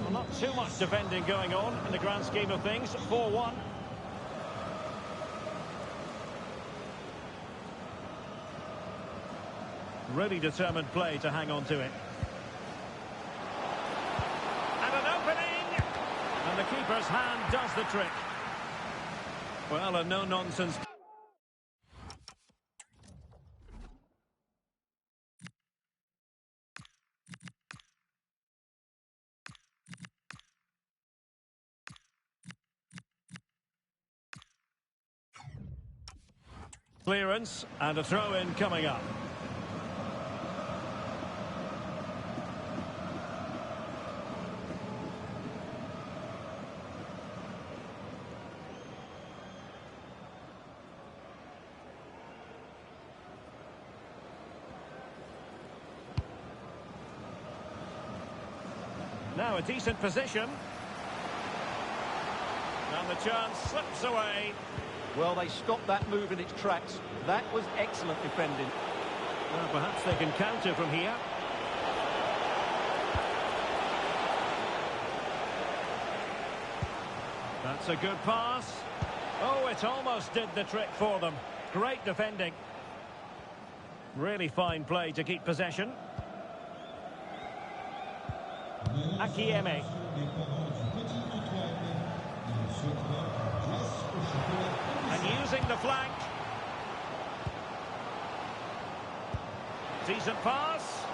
B: Well, not too much defending going on in the grand scheme of things. 4-1. Really determined play to hang on to it. And an opening! And the keeper's hand does the trick. Well, a no-nonsense. Clearance and a throw-in coming up. Now a decent position. And the chance slips away.
C: Well, they stopped that move in its tracks. That was excellent defending.
B: Well, perhaps they can counter from here. That's a good pass. Oh, it almost did the trick for them. Great defending. Really fine play to keep possession. Akieme. And using the flank. Decent pass.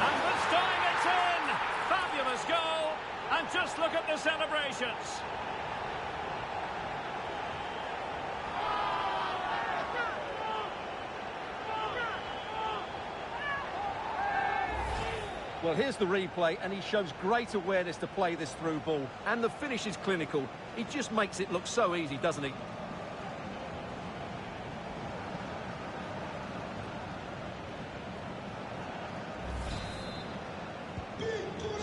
B: And this time it's in. Fabulous goal. And just look at the celebrations.
C: Well, here's the replay, and he shows great awareness to play this through ball. And the finish is clinical. He just makes it look so easy, doesn't he?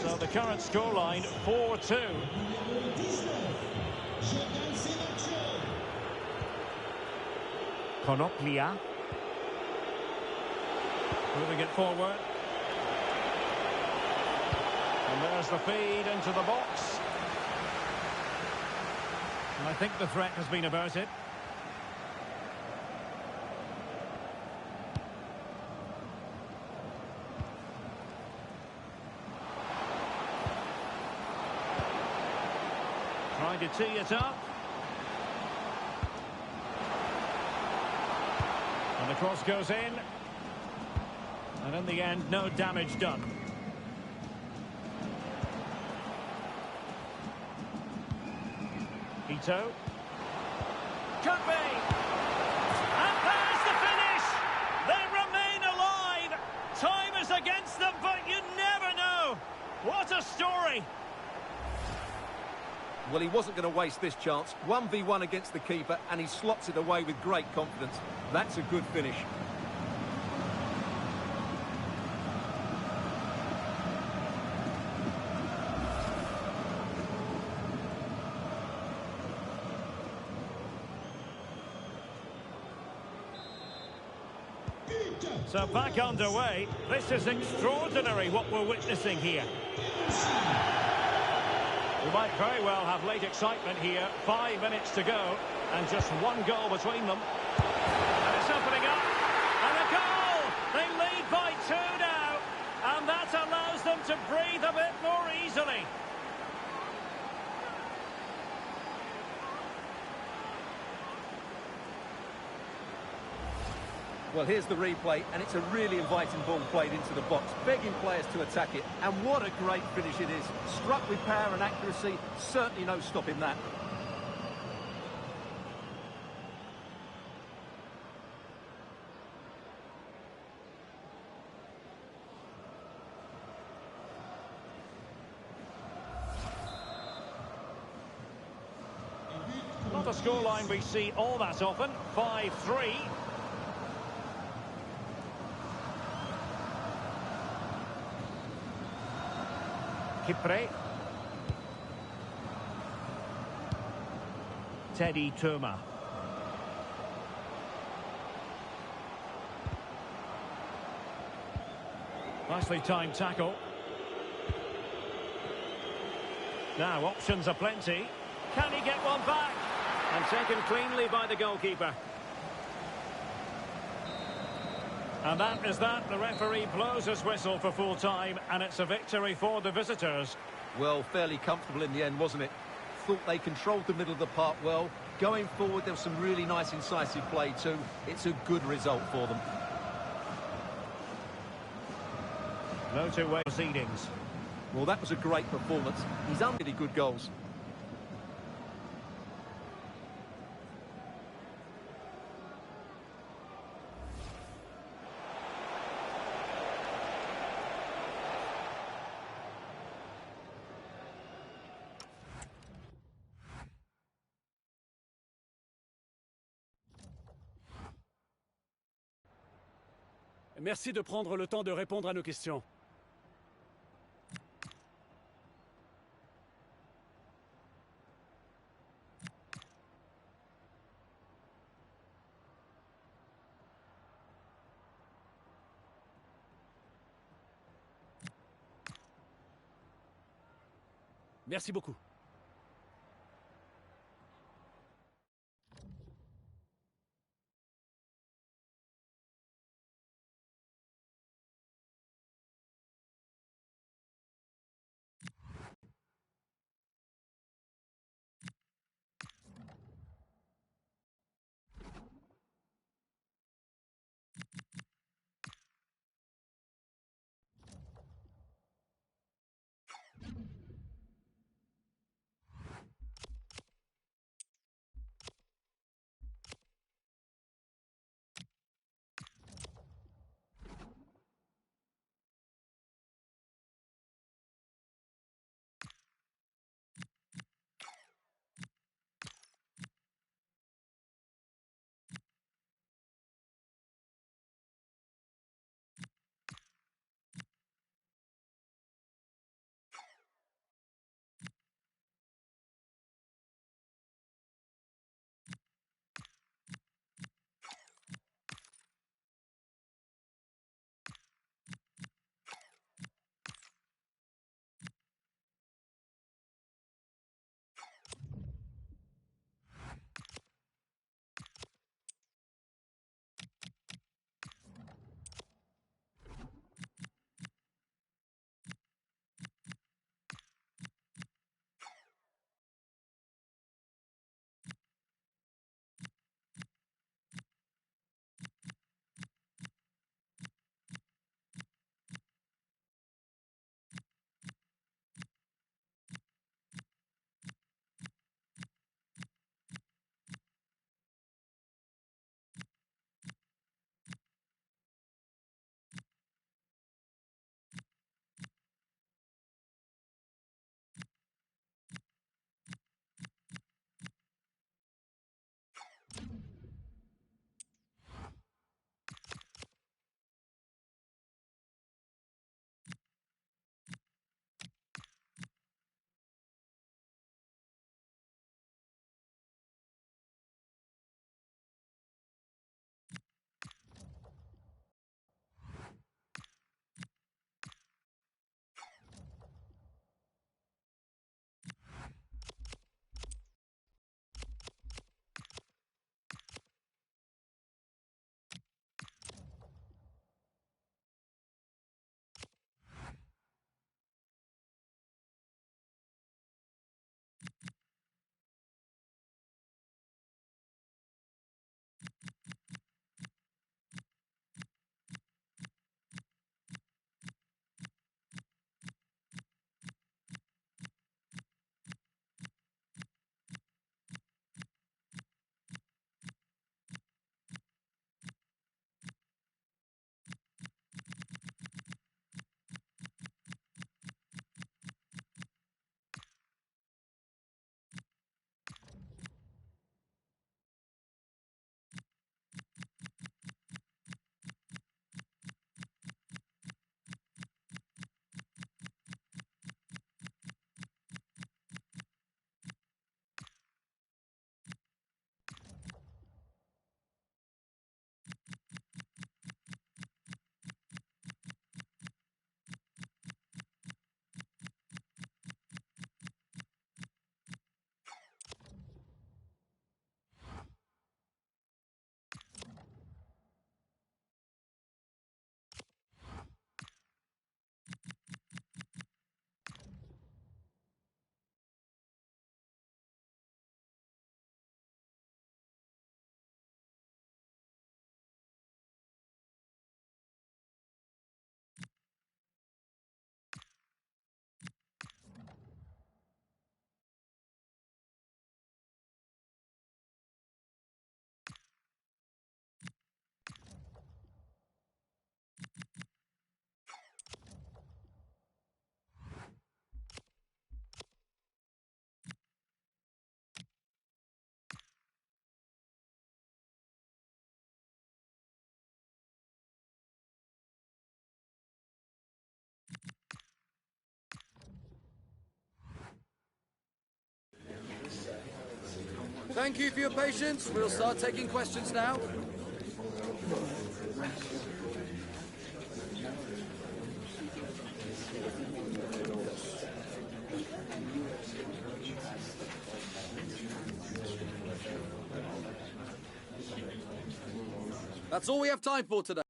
B: So the current scoreline, 4-2. Konoplia. Moving it forward. And there's the feed into the box. And I think the threat has been averted. Trying to tee it up. And the cross goes in. And in the end, no damage done. Ito. Could be. And there's the finish. They remain alive. Time is against them, but you never know. What a story.
C: Well, he wasn't going to waste this chance. 1v1 against the keeper, and he slots it away with great confidence. That's a good finish.
B: So back underway. This is extraordinary what we're witnessing here. We might very well have late excitement here. 5 minutes to go and just one goal between them. And it's opening up. And a goal! They lead by 2 now. And that allows them to breathe a bit more easily.
C: Well, here's the replay, and it's a really inviting ball played into the box, begging players to attack it. And what a great finish it is. Struck with power and accuracy, certainly no stopping that.
B: a scoreline we see all that often. 5-3. Kipre. Teddy Tuma. Nicely timed tackle. Now options are plenty. Can he get one back? And taken cleanly by the goalkeeper. And that is that. The referee blows his whistle for full time, and it's a victory for the visitors.
C: Well, fairly comfortable in the end, wasn't it? Thought they controlled the middle of the park well. Going forward, there was some really nice incisive play too. It's a good result for them.
B: No two-way proceedings.
C: Well, that was a great performance. He's really good goals.
J: Merci de prendre le temps de répondre à nos questions. Merci beaucoup.
K: Thank you for your patience. We'll start taking questions now. That's all we have time for today.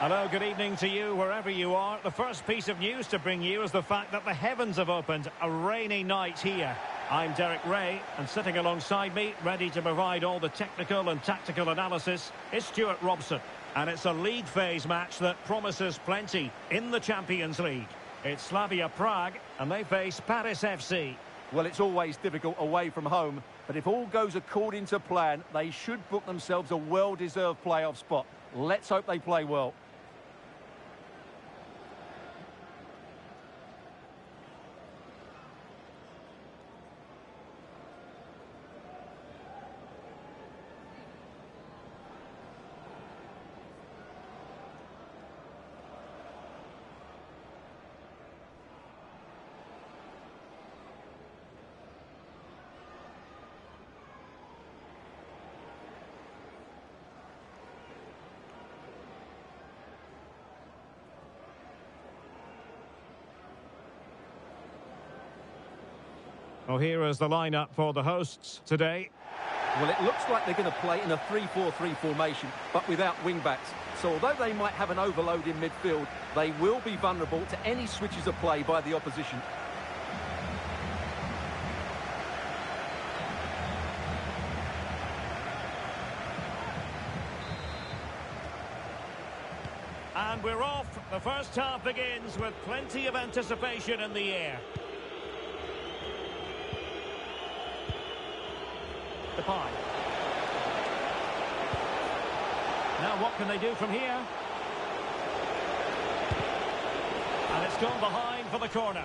B: Hello, good evening to you wherever you are. The first piece of news to bring you is the fact that the heavens have opened. A rainy night here. I'm Derek Ray, and sitting alongside me, ready to provide all the technical and tactical analysis, is Stuart Robson. And it's a league phase match that promises plenty in the Champions League. It's Slavia Prague, and they face Paris FC.
C: Well, it's always difficult away from home, but if all goes according to plan, they should book themselves a well-deserved playoff spot. Let's hope they play well.
B: Well, here is the lineup for the hosts today.
C: Well, it looks like they're going to play in a 3-4-3 formation, but without wing-backs. So although they might have an overload in midfield, they will be vulnerable to any switches of play by the opposition.
B: And we're off. The first half begins with plenty of anticipation in the air. Depay. Now what can they do from here? And it's gone behind for the corner.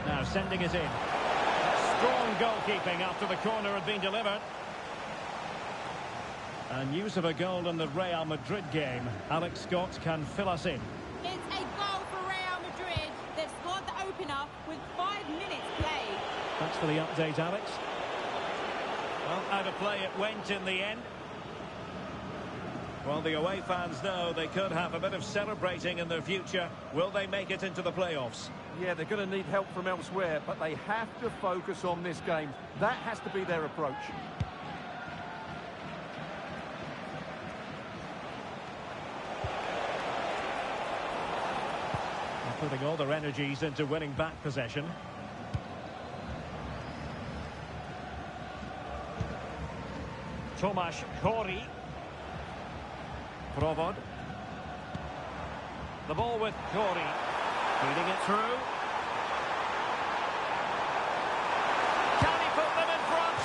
B: Now sending it in. Strong goalkeeping after the corner had been delivered. And news of a goal in the Real Madrid game. Alex Scott can fill us in.
D: It's a goal for Real Madrid. They've scored the opener with 5 minutes played.
B: Thanks for the update, Alex. Well, out of play it went in the end. Well, the away fans know they could have a bit of celebrating in their future. Will they make it into the playoffs?
C: Yeah, they're going to need help from elsewhere, but they have to focus on this game. That has to be their approach.
B: Putting all their energies into winning back possession. Tomasz Kori. Provod. The ball with Kori. Feeding it through. Can he put them in front?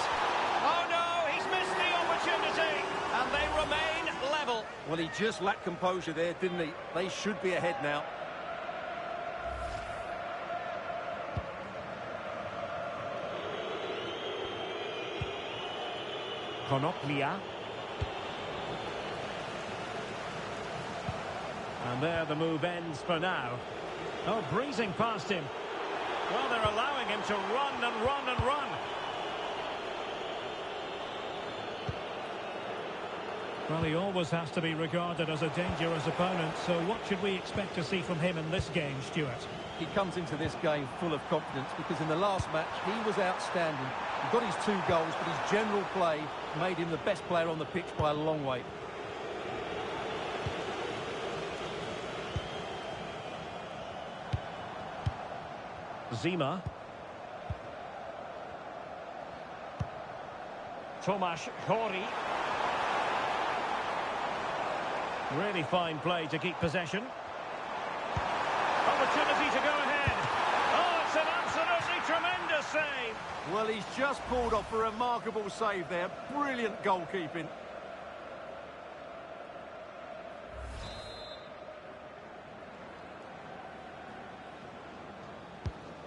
B: Oh no, he's missed the opportunity. And they remain level.
C: Well, he just lacked composure there, didn't he? They should be ahead now.
B: Konoplia. And there the move ends for now. Oh, breezing past him. Well, they're allowing him to run and run and run. Well, he always has to be regarded as a dangerous opponent, so what should we expect to see from him in this game, Stuart?
C: He comes into this game full of confidence because in the last match he was outstanding. He got his 2 goals, but his general play made him the best player on the pitch by a long way.
B: Zima. Tomasz Chori. Really fine play to keep possession. Opportunity to go ahead. Oh, it's an absolutely tremendous save.
C: Well, he's just pulled off a remarkable save there. Brilliant goalkeeping.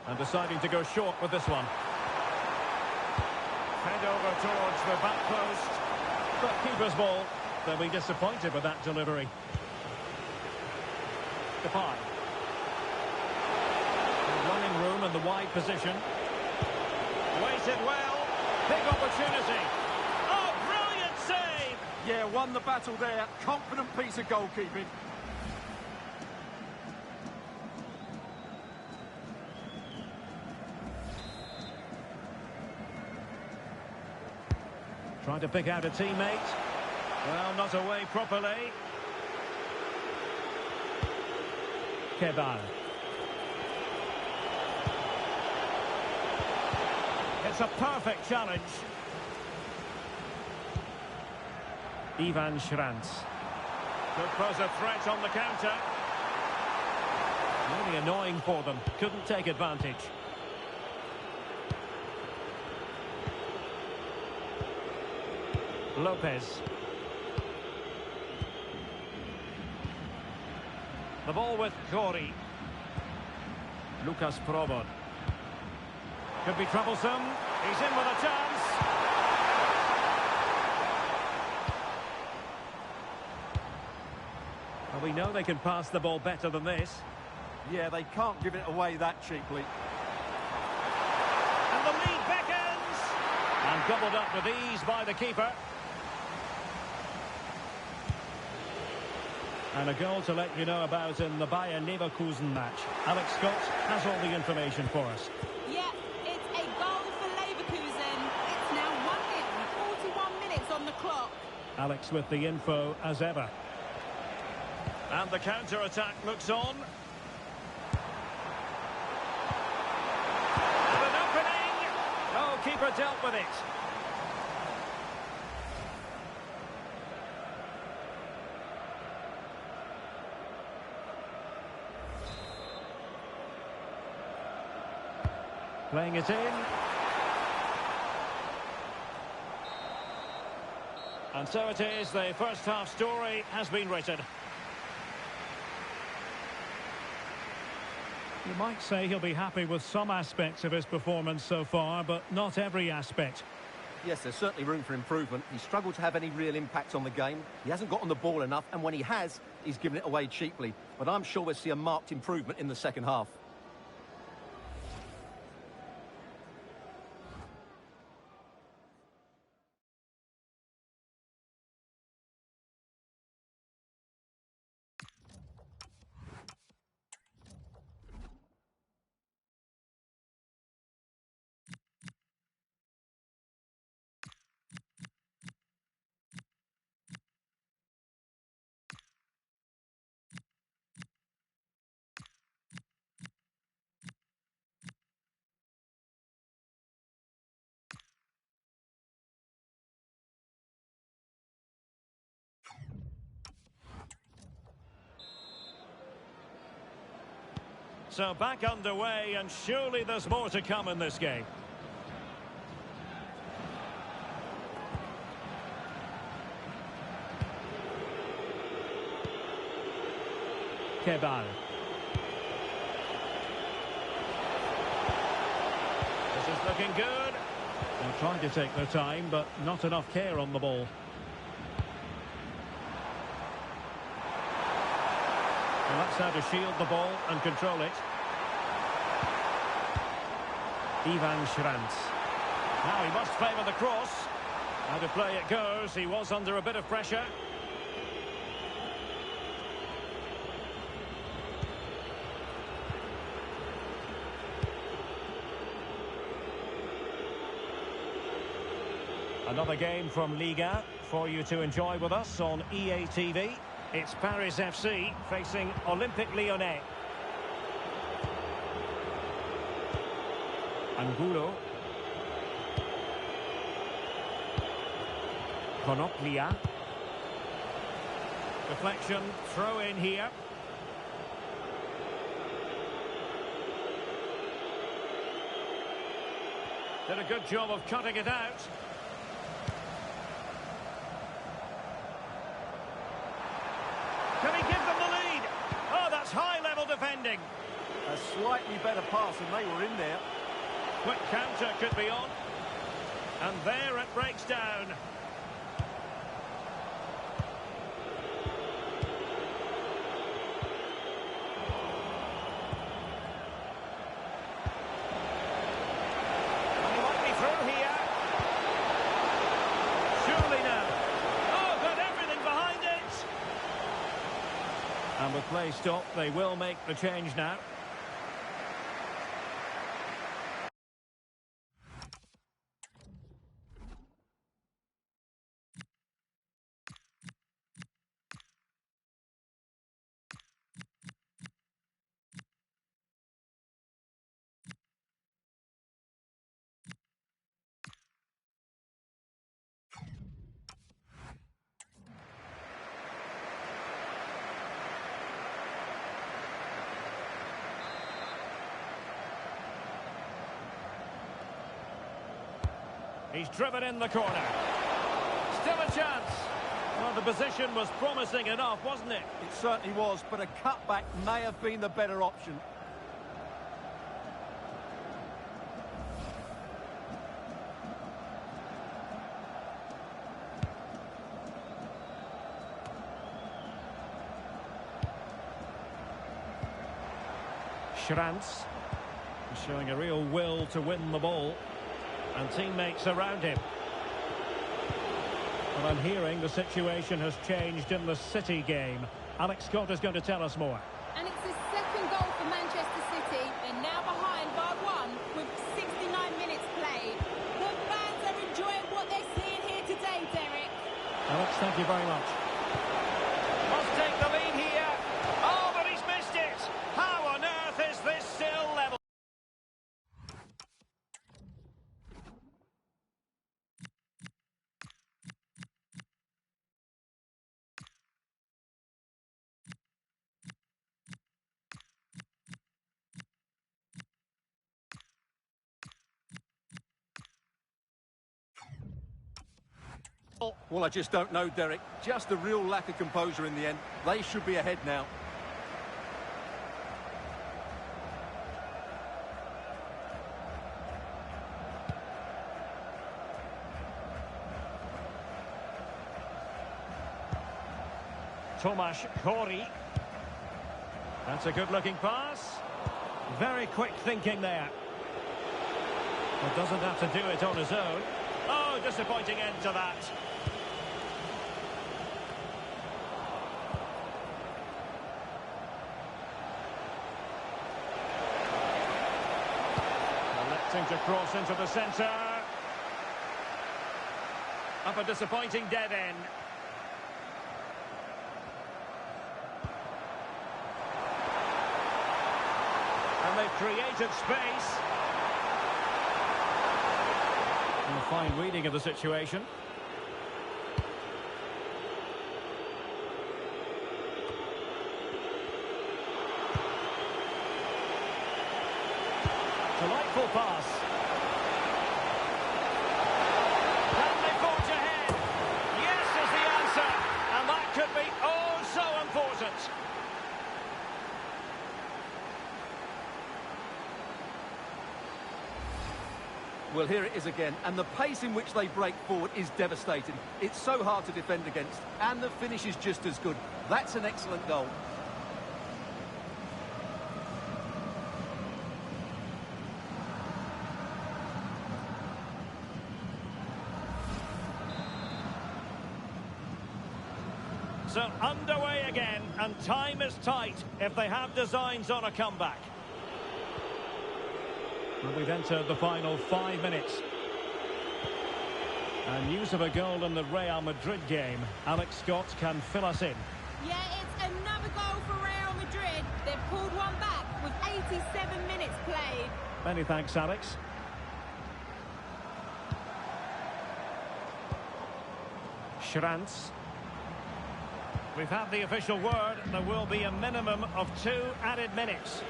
B: And deciding to go short with this one. Head over towards the back post. But keeper's ball. They'll be disappointed with that delivery. Depay. Running room in the wide position. Waited well. Big opportunity. Oh, brilliant save!
C: Yeah, won the battle there. Confident piece of goalkeeping.
B: Trying to pick out a teammate. Well, not away properly. Kebal. It's a perfect challenge. Ivan Schranz. Could pose a threat on the counter. Really annoying for them. Couldn't take advantage. Lopez. The ball with Chori. Lucas Probod. Could be troublesome. He's in with a chance. Well, we know they can pass the ball better than this.
C: Yeah, they can't give it away that cheaply.
B: And the lead beckons. And gobbled up with ease by the keeper. And a goal to let you know about in the Bayern Leverkusen match. Alex Scott has all the information for us.
D: Yeah, it's a goal for Leverkusen. It's now 1-0, 41 minutes on the clock.
B: Alex with the info as ever. And the counter-attack looks on. And an opening. Oh, keeper dealt with it. Playing it in. And so it is, the first half story has been written. You might say he'll be happy with some aspects of his performance so far, but not every aspect.
C: Yes, there's certainly room for improvement. He's struggled to have any real impact on the game. He hasn't got on the ball enough, and when he has, he's given it away cheaply. But I'm sure we'll see a marked improvement in the second half.
B: So back underway, and surely there's more to come in this game. Kebal. This is looking good. They're trying to take their time, but not enough care on the ball. And that's how to shield the ball and control it. Ivan Schrantz. Now he must favour the cross. How to play it goes. He was under a bit of pressure. Another game from Liga for you to enjoy with us on EA TV. It's Paris FC facing Olympique Lyonnais. Angulo. Konoplia. Deflection, throw in here. Did a good job of cutting it out. Can he give them the lead? Oh, that's high-level defending.
C: A slightly better pass and they were in there.
B: Quick counter could be on. And there it breaks down. And he might be through here. Surely now. Oh, got everything behind it. And with play stopped, they will make the change now. He's driven in the corner. Still a chance. Well, the position was promising enough, wasn't it?
C: It certainly was, but a cutback may have been the better option.
B: Schrantz showing a real will to win the ball. And teammates around him. Well, I'm hearing the situation has changed in the City game. Alex Scott is going to tell us more.
D: And it's the second goal for Manchester City. They're now behind by 1 with 69 minutes played. The fans are enjoying what they're seeing here today, Derek.
B: Alex, thank you very much. Must take the lead here. Oh, but he's missed it. How on earth is this still level?
C: Well, I just don't know, Derek. Just a real lack of composure in the end. They should be ahead now.
B: Tomasz Kori. That's a good-looking pass. Very quick thinking there. But doesn't have to do it on his own. Oh, disappointing end to that. Electing to cross into the centre. Up a disappointing dead end. And they've created space. And a fine reading of the situation. Delightful pass. Can they forge ahead? Yes is the answer. And that could be oh so important.
C: Well, here it is again, and the pace in which they break forward is devastating. It's so hard to defend against, and the finish is just as good. That's an excellent goal.
B: So underway again, and time is tight if they have designs on a comeback. Well, we've entered the final 5 minutes. And news of a goal in the Real Madrid game. Alex Scott can fill us in.
D: Yeah, it's another goal for Real Madrid. They've pulled one back with 87 minutes played.
B: Many thanks, Alex. Schranz. We've had the official word. There will be a minimum of 2 added minutes.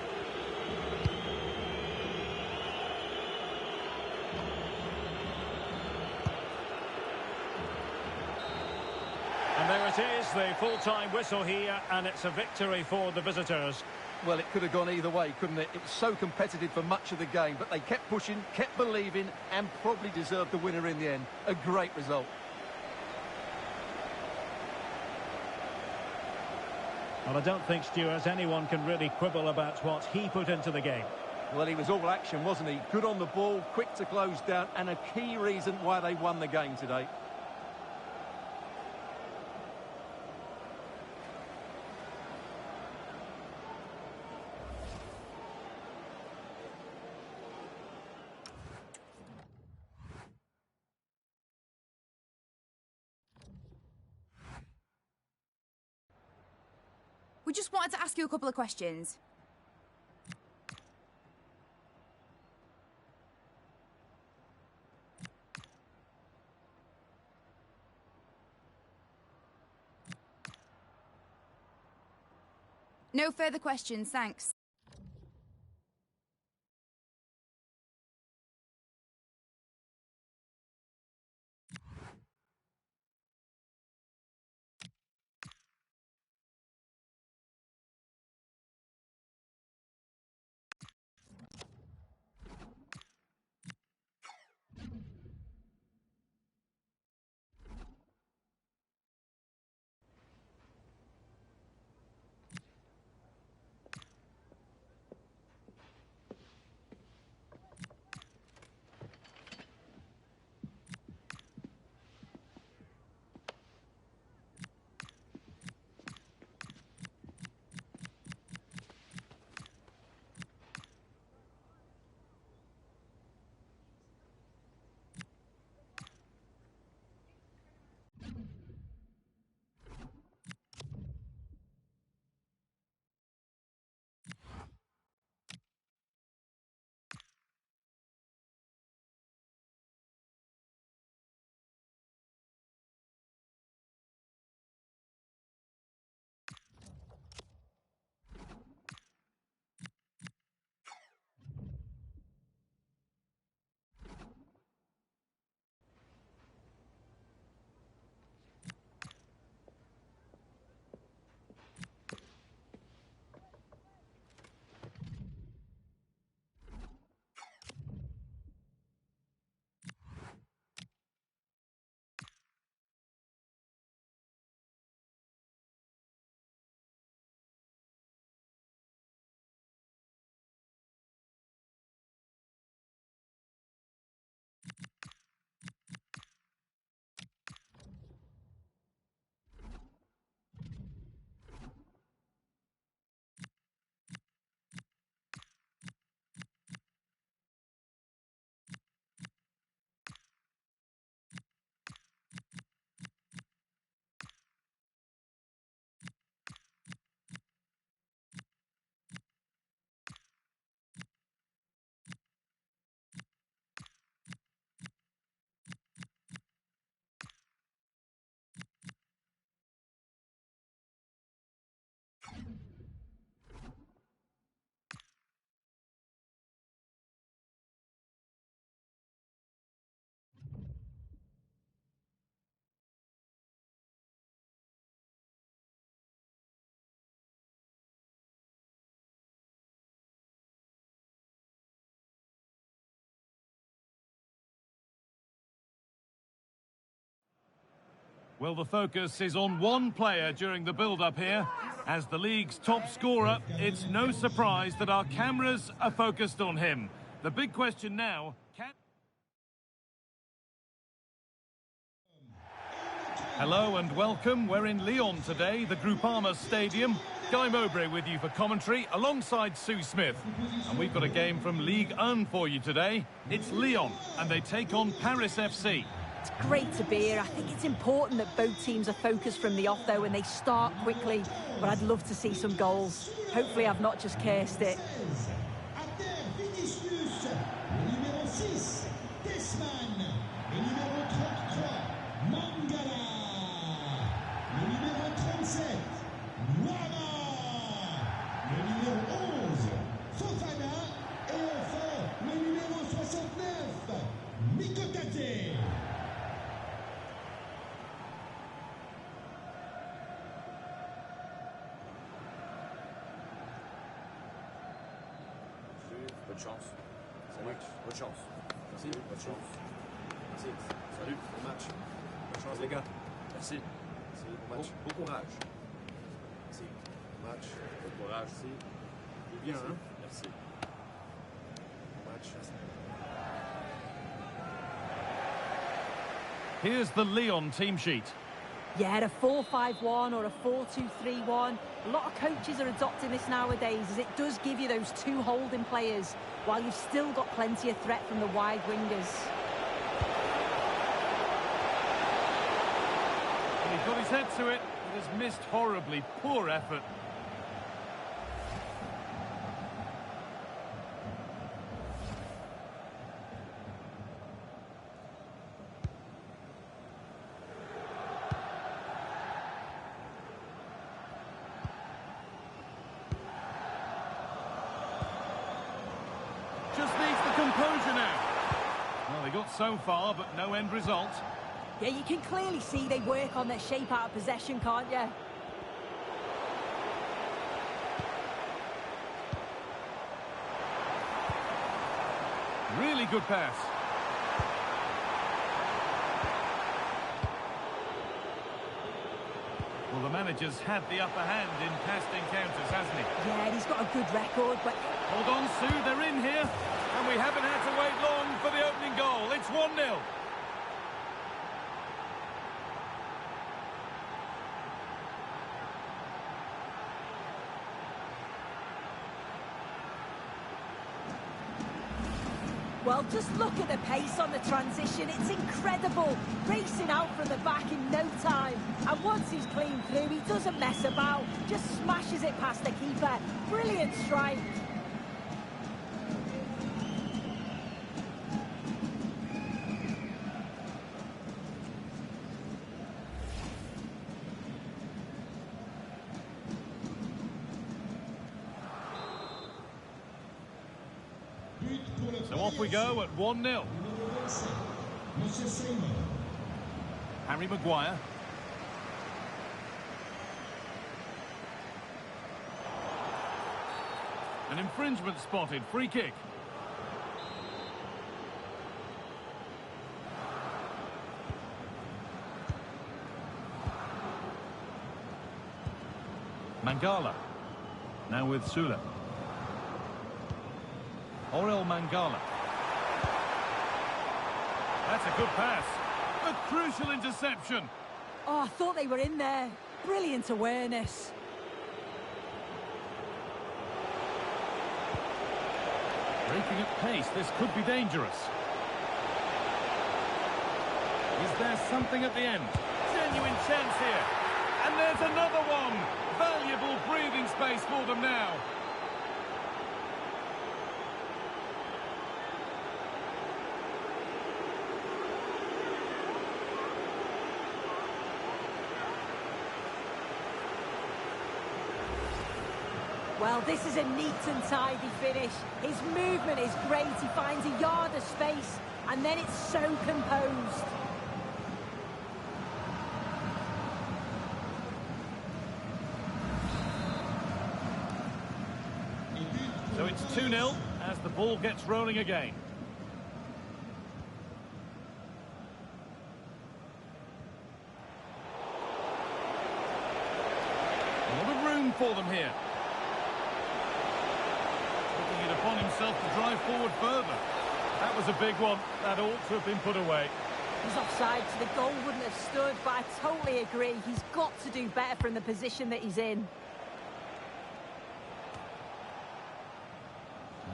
B: And there it is, the full-time whistle here, and it's a victory for the visitors.
C: Well, it could have gone either way, couldn't it? It was so competitive for much of the game, but they kept pushing, kept believing, and probably deserved the winner in the end. A great result.
B: Well, I don't think, Stuart, anyone can really quibble about what he put into the game.
C: Well, he was all action, wasn't he? Good on the ball, quick to close down, and a key reason why they won the game today.
L: We just wanted to ask you a couple of questions. No further questions, thanks.
F: Well, the focus is on one player during the build-up here. As the league's top scorer, it's no surprise that our cameras are focused on him. The big question now, Hello and welcome. We're in Lyon today, the Groupama Stadium. Guy Mowbray with you for commentary, alongside Sue Smith. And we've got a game from Ligue 1 for you today. It's Lyon, and they take on Paris FC.
G: It's great to be here. I think it's important that both teams are focused from the off, though, and they start quickly. But I'd love to see some goals. Hopefully I've not just cursed it.
H: Bonne chance. Salut. Bonne chance. Merci. Bonne chance. Merci. Salut. Bon match. Bonne chance, les gars. Merci. Merci. Bon match. Bon courage. Merci. Bon match. Bon courage. Merci. C'est bien, hein? Merci. Bon match.
F: Here's the Lyon team sheet.
G: Yeah, a 4-5-1 or a 4-2-3-1. A lot of coaches are adopting this nowadays, as it does give you those two holding players, while you've still got plenty of threat from the wide wingers.
F: And he got his head to it, but has missed horribly. Poor effort. Just needs the composure now. Well, they got so far, but no end result.
G: Yeah, you can clearly see they work on their shape out of possession, can't you?
F: Really good pass. Well, the manager's had the upper hand in past encounters, hasn't he?
G: Yeah, and he's got a good record, but...
F: Hold on, Sue, they're in here. And we haven't had to wait long for the opening goal. It's 1-0.
G: Well, just look at the pace on the transition. It's incredible. Racing out from the back in no time. And once he's clean through, he doesn't mess about. Just smashes it past the keeper. Brilliant strike.
F: So off we go at 1-0. Harry Maguire. An infringement spotted. Free kick. Mangala. Now with Sula. Orel Mangala. That's a good pass. A crucial interception.
G: Oh, I thought they were in there. Brilliant awareness.
F: Breaking at pace, this could be dangerous. Is there something at the end? Genuine chance here. And there's another one. Valuable breathing space for them now.
G: Well, this is a neat and tidy finish. His movement is great. He finds a yard of space, and then it's so composed.
F: So it's 2-0 as the ball gets rolling again. going for them here. Taking it upon himself to drive forward further. That was a big one. That ought to have been put away.
G: He's offside, so the goal wouldn't have stood, but I totally agree. He's got to do better from the position that he's in.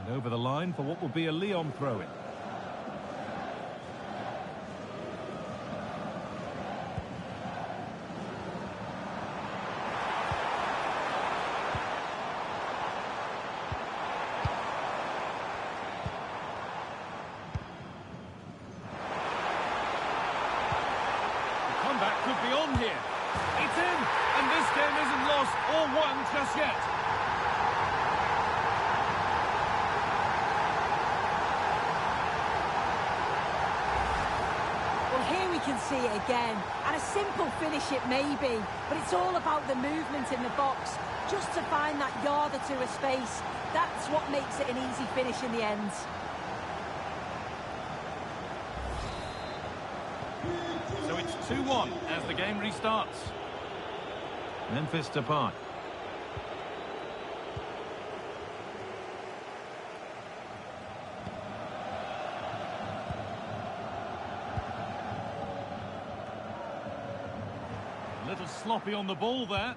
F: And over the line for what will be a Lyon throw-in. Comeback could be on here. It's in, and this game isn't lost or won just yet.
G: Well, here we can see it again, and a simple finish it may be, but it's all about the movement in the box, just to find that yard or two of space. That's what makes it an easy finish in the end.
F: So it's 2-1 as the game restarts. Memphis Depay. A little sloppy on the ball there.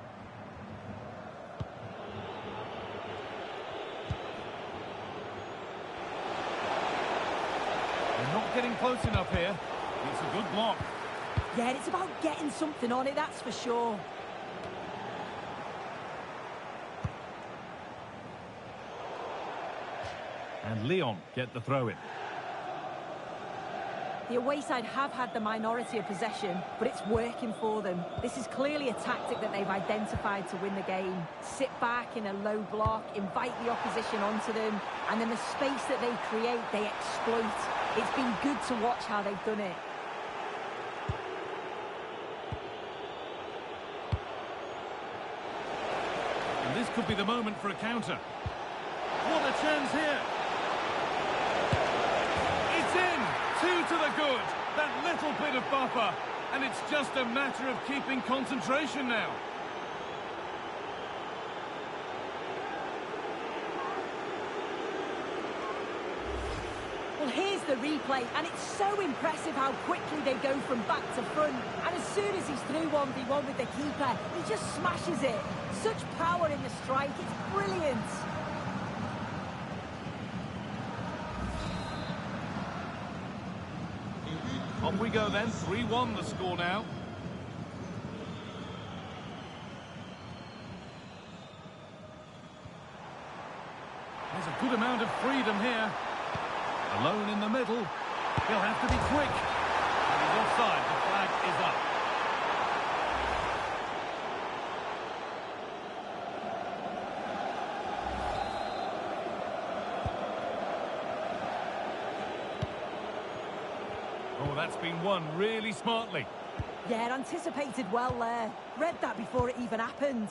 F: They're not getting close enough here. It's a good block.
G: Yeah, it's about getting something on it, that's for sure.
F: And Lyon get the throw-in.
G: The away side have had the minority of possession, but it's working for them. This is clearly a tactic that they've identified to win the game. Sit back in a low block, invite the opposition onto them, and then the space that they create, they exploit. It's been good to watch how they've done it.
F: And this could be the moment for a counter. What a chance here! It's in! 2 to the good! That little bit of buffer, and it's just a matter of keeping concentration now.
G: Well, here's the replay, and it's so impressive how quickly they go from back to front. And as soon as he's through 1v1 with the keeper, he just smashes it. Such power in the strike, it's brilliant.
F: On we go then, 3-1 the score now. There's a good amount of freedom here. Alone in the middle. He'll have to be quick. And he's offside. The flag is up. Oh, that's been won really smartly.
G: Yeah, it anticipated well there. Read that before it even happened.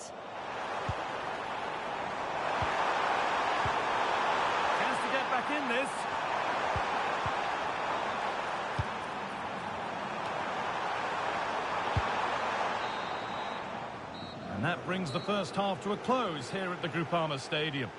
F: Chance to get back in this. And that brings the first half to a close here at the Groupama Stadium.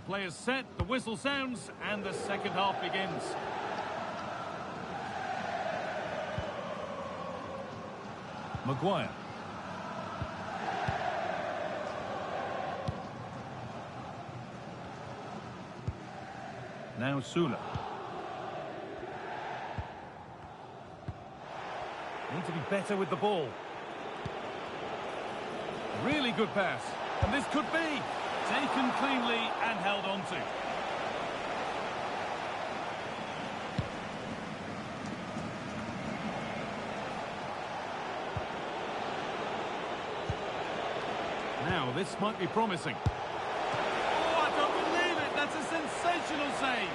F: Players set, the whistle sounds, and the second half begins. Maguire. Now Sula. Need to be better with the ball. Really good pass. And this could be taken cleanly and held on to. Now, this might be promising. Oh, I don't believe it! That's a sensational save!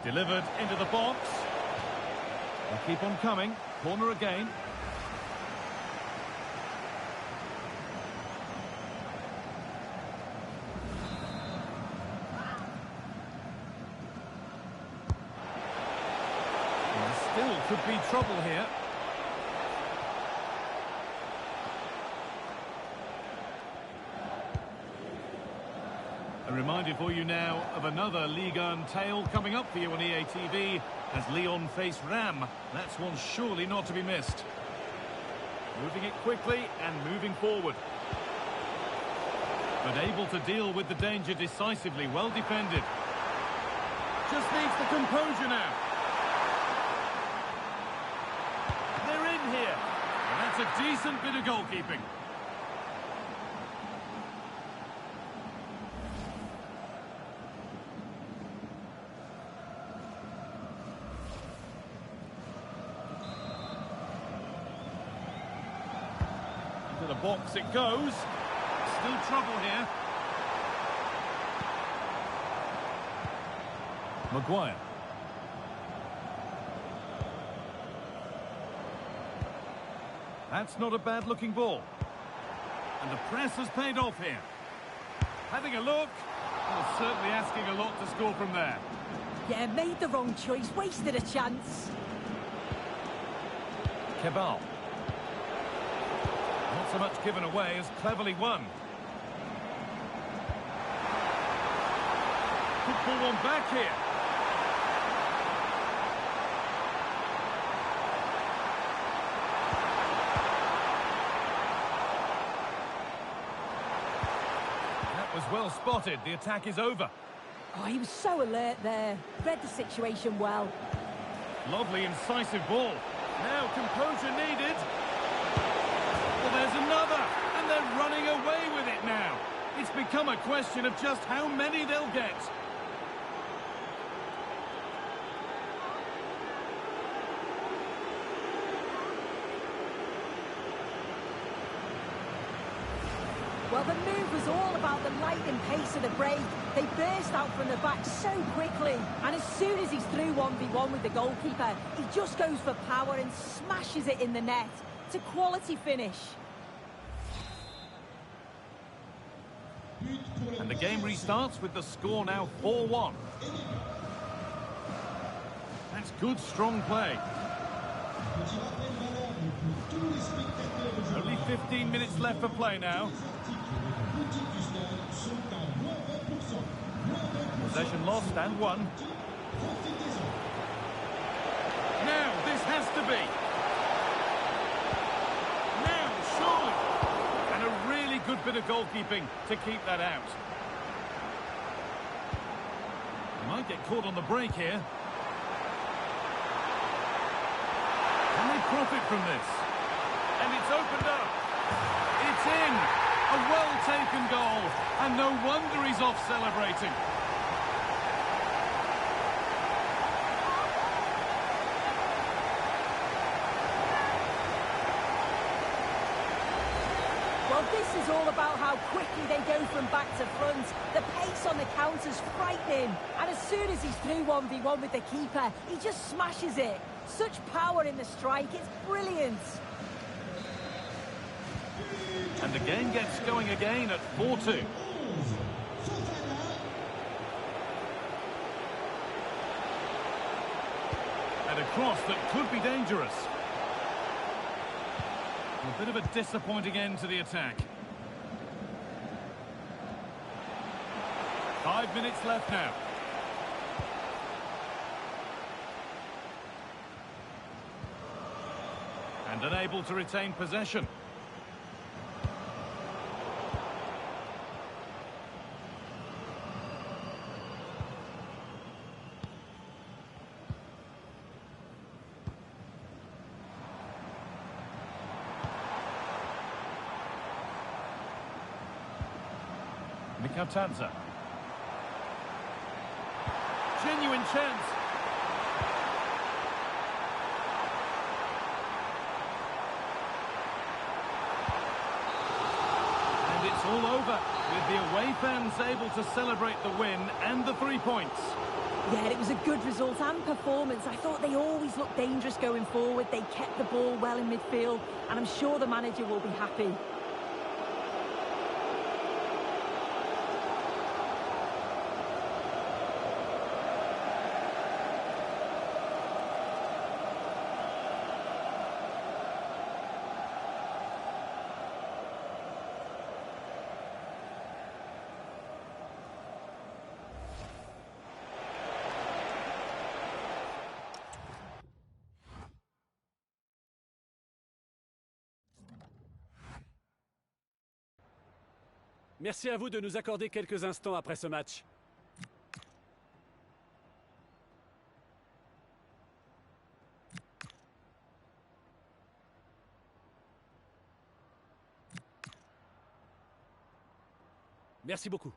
F: Delivered into the box. They'll keep on coming. Corner again. Still could be trouble here. A reminder for you now of another Ligue 1 tale coming up for you on EA TV as Lyon face Ram. That's one surely not to be missed. Moving it quickly and moving forward. But able to deal with the danger decisively, well defended. Just needs the composure now. They're in here. And that's a decent bit of goalkeeping. Into the box it goes. Still trouble here. Maguire. That's not a bad-looking ball. And the press has paid off here. Having a look. Well, certainly asking a lot to score from there.
G: Yeah, made the wrong choice. Wasted a chance.
F: Kebal. Not so much given away as cleverly won. Could pull one back here. That was well spotted. The attack is over.
G: Oh, he was so alert there. Read the situation well.
F: Lovely, incisive ball. Now composure needed. Well, there's another, and they're running away with it now. It's become a question of just how many they'll get.
G: Well, the move was all about the lightning pace of the break. They burst out from the back so quickly. And as soon as he's through 1v1 with the goalkeeper, he just goes for power and smashes it in the net. It's a quality finish.
F: And the game restarts with the score now 4-1. That's good, strong play. Only 15 minutes left for play now. Possession lost and won. Now, this has to be. Now, surely. And a really good bit of goalkeeping to keep that out. He might get caught on the break here. Can they profit from this? And it's opened up. It's in. A well-taken goal. And no wonder he's off celebrating.
G: Well, this is all about how quickly they go from back to front. The pace on the counter's frightening. And as soon as he's through 1v1 with the keeper, he just smashes it. Such power in the strike, it's brilliant.
F: And the game gets going again at 4-2. cross that could be dangerous. A bit of a disappointing end to the attack. 5 minutes left now. And unable to retain possession. Mikatadze. Genuine chance. And it's all over, with the away fans able to celebrate the win and the 3 points.
G: Yeah, it was a good result and performance. I thought they always looked dangerous going forward. They kept the ball well in midfield, and I'm sure the manager will be happy.
J: Merci à vous de nous accorder quelques instants après ce match. Merci beaucoup.